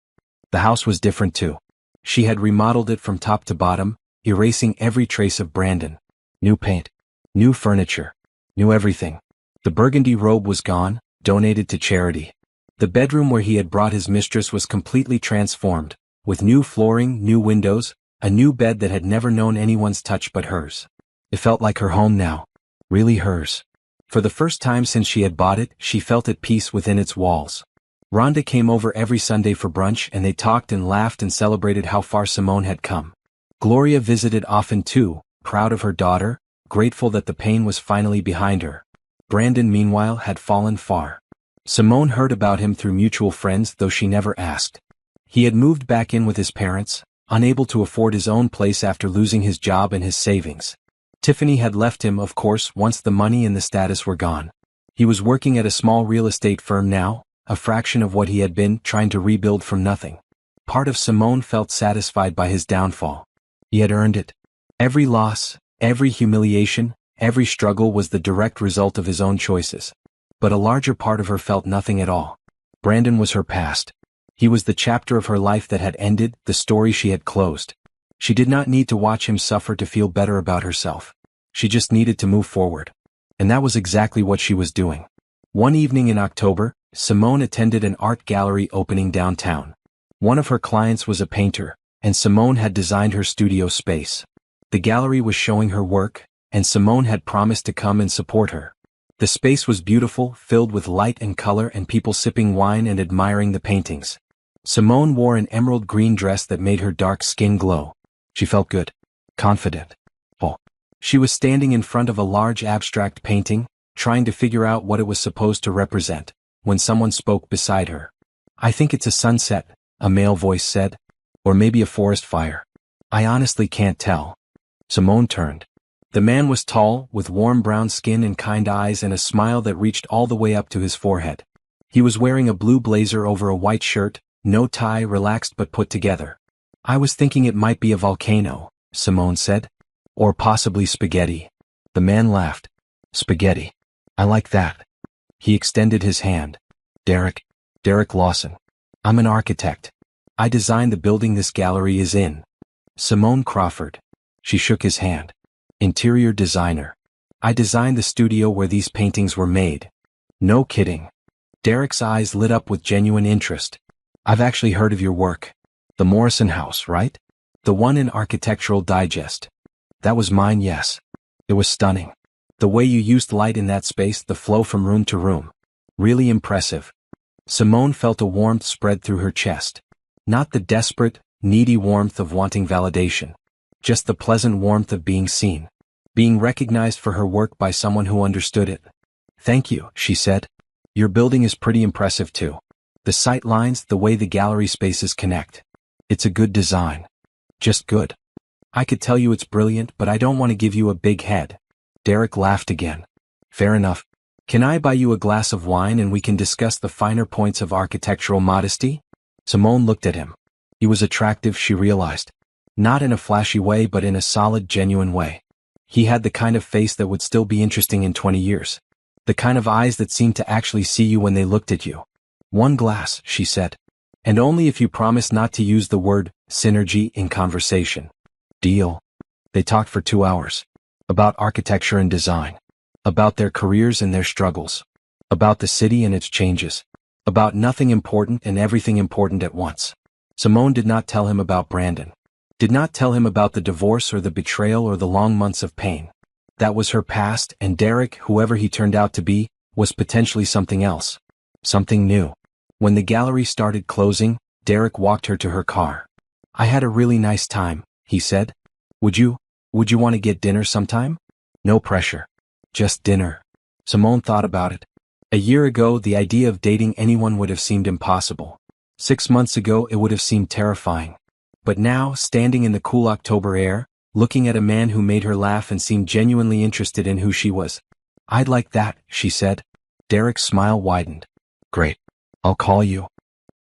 A: The house was different too. She had remodeled it from top to bottom, erasing every trace of Brandon. New paint, new furniture, new everything. The burgundy robe was gone, donated to charity. The bedroom where he had brought his mistress was completely transformed, with new flooring, new windows, a new bed that had never known anyone's touch but hers. It felt like her home now. Really hers. For the first time since she had bought it, she felt at peace within its walls. Rhonda came over every Sunday for brunch and they talked and laughed and celebrated how far Simone had come. Gloria visited often too, proud of her daughter, grateful that the pain was finally behind her. Brandon, meanwhile, had fallen far. Simone heard about him through mutual friends, though she never asked. He had moved back in with his parents, unable to afford his own place after losing his job and his savings. Tiffany had left him, of course, once the money and the status were gone. He was working at a small real estate firm now, a fraction of what he had been, trying to rebuild from nothing. Part of Simone felt satisfied by his downfall. He had earned it. Every loss, every humiliation, every struggle was the direct result of his own choices. But a larger part of her felt nothing at all. Brandon was her past. He was the chapter of her life that had ended, the story she had closed. She did not need to watch him suffer to feel better about herself. She just needed to move forward. And that was exactly what she was doing. One evening in October, Simone attended an art gallery opening downtown. One of her clients was a painter, and Simone had designed her studio space. The gallery was showing her work, and Simone had promised to come and support her. The space was beautiful, filled with light and color and people sipping wine and admiring the paintings. Simone wore an emerald green dress that made her dark skin glow. She felt good, confident. She was standing in front of a large abstract painting, trying to figure out what it was supposed to represent, when someone spoke beside her. "I think it's a sunset," a male voice said. "Or maybe a forest fire. I honestly can't tell." Simone turned. The man was tall, with warm brown skin and kind eyes and a smile that reached all the way up to his forehead. He was wearing a blue blazer over a white shirt, no tie, relaxed but put together. "I was thinking it might be a volcano," Simone said. "Or possibly spaghetti." The man laughed. "Spaghetti. I like that." He extended his hand. Derek Lawson. "I'm an architect. I designed the building this gallery is in." Simone Crawford. She shook his hand. "Interior designer. I designed the studio where these paintings were made." "No kidding." Derek's eyes lit up with genuine interest. "I've actually heard of your work. The Morrison House, right? The one in Architectural Digest." "That was mine, yes. It was stunning. The way you used light in that space, the flow from room to room. Really impressive." Simone felt a warmth spread through her chest. Not the desperate, needy warmth of wanting validation. Just the pleasant warmth of being seen. Being recognized for her work by someone who understood it. "Thank you," she said. "Your building is pretty impressive too. The sight lines, the way the gallery spaces connect. It's a good design. Just good. I could tell you it's brilliant, but I don't want to give you a big head." Derek laughed again. "Fair enough. Can I buy you a glass of wine and we can discuss the finer points of architectural modesty?" Simone looked at him. He was attractive, she realized. Not in a flashy way, but in a solid, genuine way. He had the kind of face that would still be interesting in 20 years. The kind of eyes that seemed to actually see you when they looked at you. "One glass," she said. "And only if you promise not to use the word synergy in conversation." "Deal." They talked for 2 hours. About architecture and design. About their careers and their struggles. About the city and its changes. About nothing important and everything important at once. Simone did not tell him about Brandon. Did not tell him about the divorce or the betrayal or the long months of pain. That was her past, and Derek, whoever he turned out to be, was potentially something else. Something new. When the gallery started closing, Derek walked her to her car. "I had a really nice time," he said. Would you want to get dinner sometime?" "No pressure. Just dinner." Simone thought about it. A year ago, the idea of dating anyone would have seemed impossible. 6 months ago, it would have seemed terrifying. But now, standing in the cool October air, looking at a man who made her laugh and seemed genuinely interested in who she was. "I'd like that," she said. Derek's smile widened. "Great. I'll call you."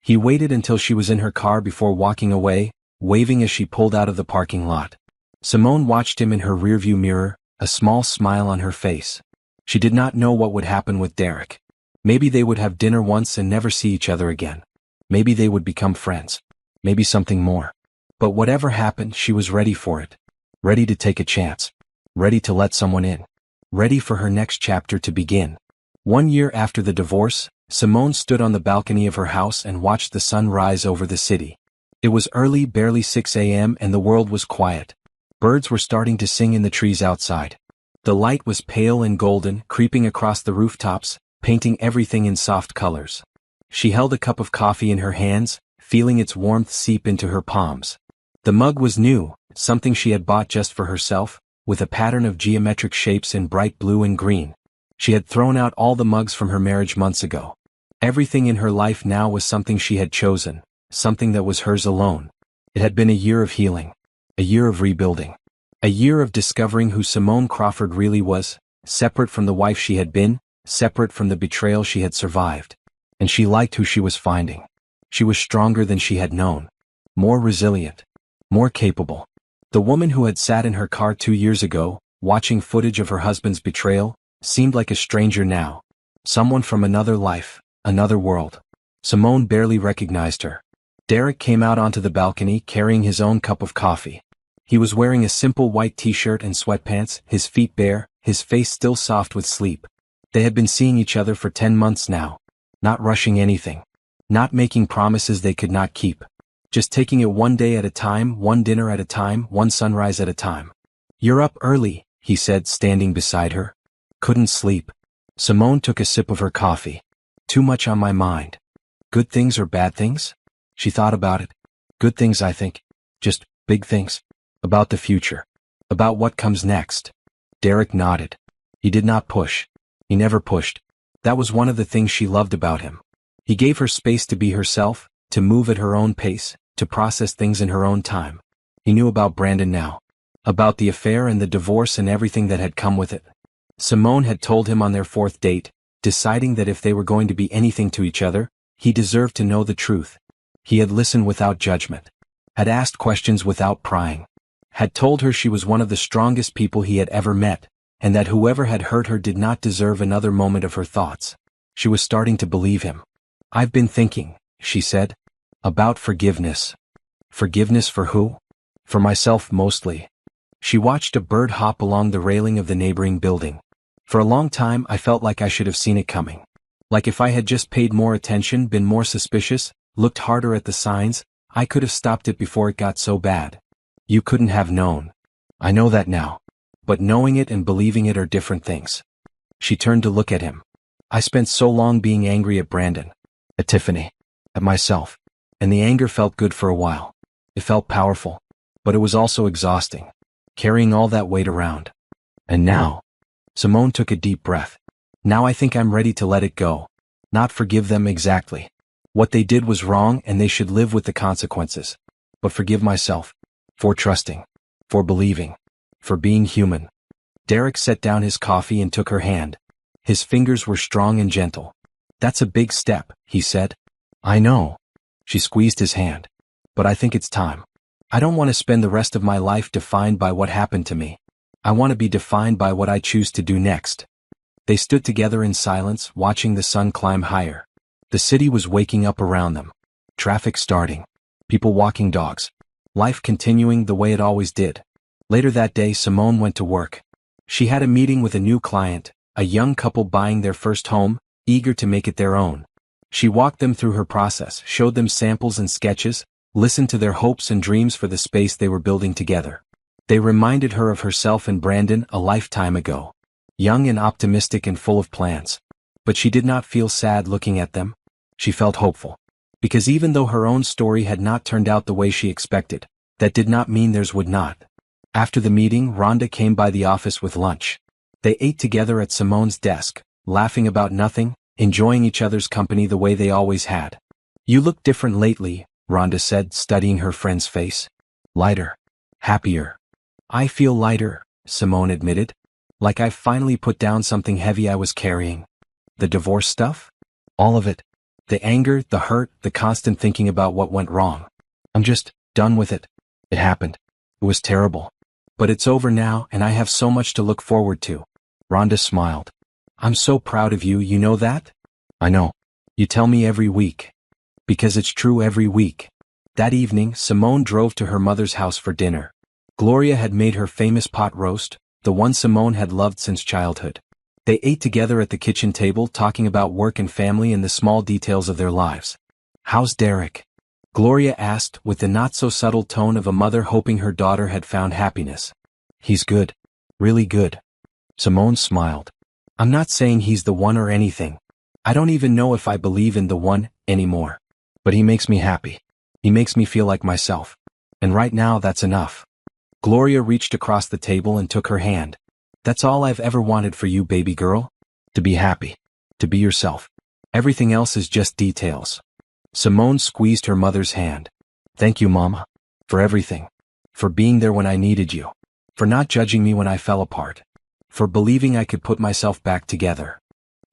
A: He waited until she was in her car before walking away, waving as she pulled out of the parking lot. Simone watched him in her rearview mirror, a small smile on her face. She did not know what would happen with Derek. Maybe they would have dinner once and never see each other again. Maybe they would become friends. Maybe something more. But whatever happened, she was ready for it. Ready to take a chance. Ready to let someone in. Ready for her next chapter to begin. 1 year after the divorce, Simone stood on the balcony of her house and watched the sun rise over the city. It was early, barely 6 a.m., and the world was quiet. Birds were starting to sing in the trees outside. The light was pale and golden, creeping across the rooftops, painting everything in soft colors. She held a cup of coffee in her hands, feeling its warmth seep into her palms. The mug was new, something she had bought just for herself, with a pattern of geometric shapes in bright blue and green. She had thrown out all the mugs from her marriage months ago. Everything in her life now was something she had chosen, something that was hers alone. It had been a year of healing. A year of rebuilding. A year of discovering who Simone Crawford really was, separate from the wife she had been, separate from the betrayal she had survived. And she liked who she was finding. She was stronger than she had known. More resilient. More capable. The woman who had sat in her car 2 years ago, watching footage of her husband's betrayal, seemed like a stranger now. Someone from another life, another world. Simone barely recognized her. Derek came out onto the balcony carrying his own cup of coffee. He was wearing a simple white t-shirt and sweatpants, his feet bare, his face still soft with sleep. They had been seeing each other for 10 months now. Not rushing anything. Not making promises they could not keep. Just taking it one day at a time, one dinner at a time, one sunrise at a time. "You're up early," he said, standing beside her. "Couldn't sleep." Simone took a sip of her coffee. "Too much on my mind." "Good things or bad things?" She thought about it. "Good things, I think. Just big things. About the future. About what comes next." Derek nodded. He did not push. He never pushed. That was one of the things she loved about him. He gave her space to be herself, to move at her own pace, to process things in her own time. He knew about Brandon now. About the affair and the divorce and everything that had come with it. Simone had told him on their 4th date, deciding that if they were going to be anything to each other, he deserved to know the truth. He had listened without judgment. Had asked questions without prying. Had told her she was one of the strongest people he had ever met, and that whoever had hurt her did not deserve another moment of her thoughts. She was starting to believe him. "I've been thinking," she said, "about forgiveness." Forgiveness for who? For myself mostly. She watched a bird hop along the railing of the neighboring building. For a long time I felt like I should have seen it coming. Like if I had just paid more attention, been more suspicious, looked harder at the signs, I could have stopped it before it got so bad. You couldn't have known. I know that now. But knowing it and believing it are different things. She turned to look at him. I spent so long being angry at Brandon. At Tiffany. At myself. And the anger felt good for a while. It felt powerful. But it was also exhausting. Carrying all that weight around. And now. Simone took a deep breath. Now I think I'm ready to let it go. Not forgive them exactly. What they did was wrong and they should live with the consequences. But forgive myself. For trusting. For believing. For being human. Derek set down his coffee and took her hand. His fingers were strong and gentle. "That's a big step," he said. "I know." She squeezed his hand. "But I think it's time. I don't want to spend the rest of my life defined by what happened to me. I want to be defined by what I choose to do next." They stood together in silence, watching the sun climb higher. The city was waking up around them. Traffic starting. People walking dogs. Life continuing the way it always did. Later that day, Simone went to work. She had a meeting with a new client, a young couple buying their first home, eager to make it their own. She walked them through her process, showed them samples and sketches, listened to their hopes and dreams for the space they were building together. They reminded her of herself and Brandon a lifetime ago. Young and optimistic and full of plans. But she did not feel sad looking at them. She felt hopeful. Because even though her own story had not turned out the way she expected, that did not mean theirs would not. After the meeting, Rhonda came by the office with lunch. They ate together at Simone's desk, laughing about nothing, enjoying each other's company the way they always had. "You look different lately," Rhonda said, studying her friend's face. "Lighter. Happier." "I feel lighter," Simone admitted. "Like I've finally put down something heavy I was carrying." "The divorce stuff?" "All of it. The anger, the hurt, the constant thinking about what went wrong. I'm just done with it. It happened. It was terrible. But it's over now and I have so much to look forward to." Rhonda smiled. "I'm so proud of you, you know that?" "I know. You tell me every week." "Because it's true every week." That evening, Simone drove to her mother's house for dinner. Gloria had made her famous pot roast, the one Simone had loved since childhood. They ate together at the kitchen table, talking about work and family and the small details of their lives. "How's Derek?" Gloria asked, with the not-so-subtle tone of a mother hoping her daughter had found happiness. "He's good. Really good." Simone smiled. "I'm not saying he's the one or anything. I don't even know if I believe in the one anymore. But he makes me happy. He makes me feel like myself. And right now that's enough." Gloria reached across the table and took her hand. "That's all I've ever wanted for you, baby girl. To be happy. To be yourself. Everything else is just details." Simone squeezed her mother's hand. "Thank you, Mama. For everything. For being there when I needed you. For not judging me when I fell apart. For believing I could put myself back together."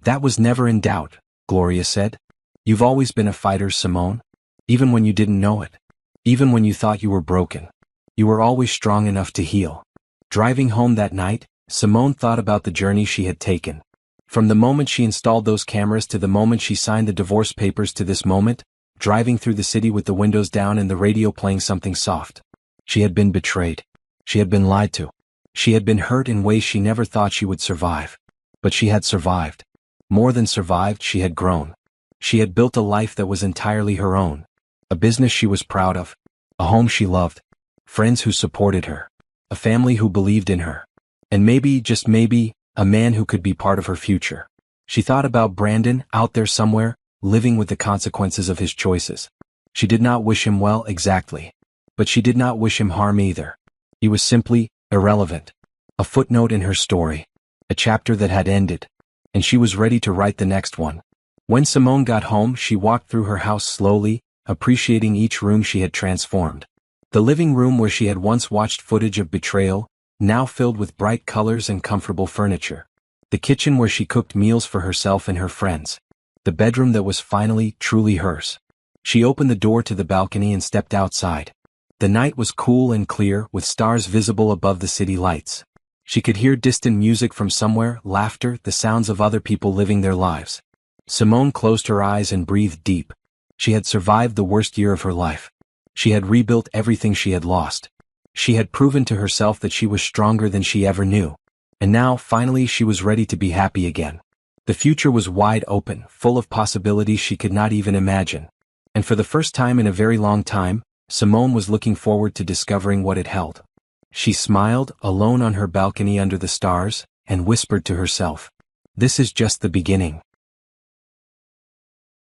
A: "That was never in doubt," Gloria said. "You've always been a fighter, Simone. Even when you didn't know it. Even when you thought you were broken. You were always strong enough to heal. Driving home that night, Simone thought about the journey she had taken. From the moment she installed those cameras to the moment she signed the divorce papers to this moment, driving through the city with the windows down and the radio playing something soft. She had been betrayed. She had been lied to. She had been hurt in ways she never thought she would survive. But she had survived. More than survived, she had grown. She had built a life that was entirely her own. A business she was proud of. A home she loved. Friends who supported her. A family who believed in her. And maybe, just maybe, a man who could be part of her future. She thought about Brandon, out there somewhere, living with the consequences of his choices. She did not wish him well exactly. But she did not wish him harm either. He was simply irrelevant. A footnote in her story. A chapter that had ended. And she was ready to write the next one. When Simone got home, she walked through her house slowly, appreciating each room she had transformed. The living room where she had once watched footage of betrayal, now filled with bright colors and comfortable furniture. The kitchen where she cooked meals for herself and her friends. The bedroom that was finally, truly hers. She opened the door to the balcony and stepped outside. The night was cool and clear, with stars visible above the city lights. She could hear distant music from somewhere, laughter, the sounds of other people living their lives. Simone closed her eyes and breathed deep. She had survived the worst year of her life. She had rebuilt everything she had lost. She had proven to herself that she was stronger than she ever knew. And now, finally, she was ready to be happy again. The future was wide open, full of possibilities she could not even imagine. And for the first time in a very long time, Simone was looking forward to discovering what it held. She smiled, alone on her balcony under the stars, and whispered to herself, "This is just the beginning."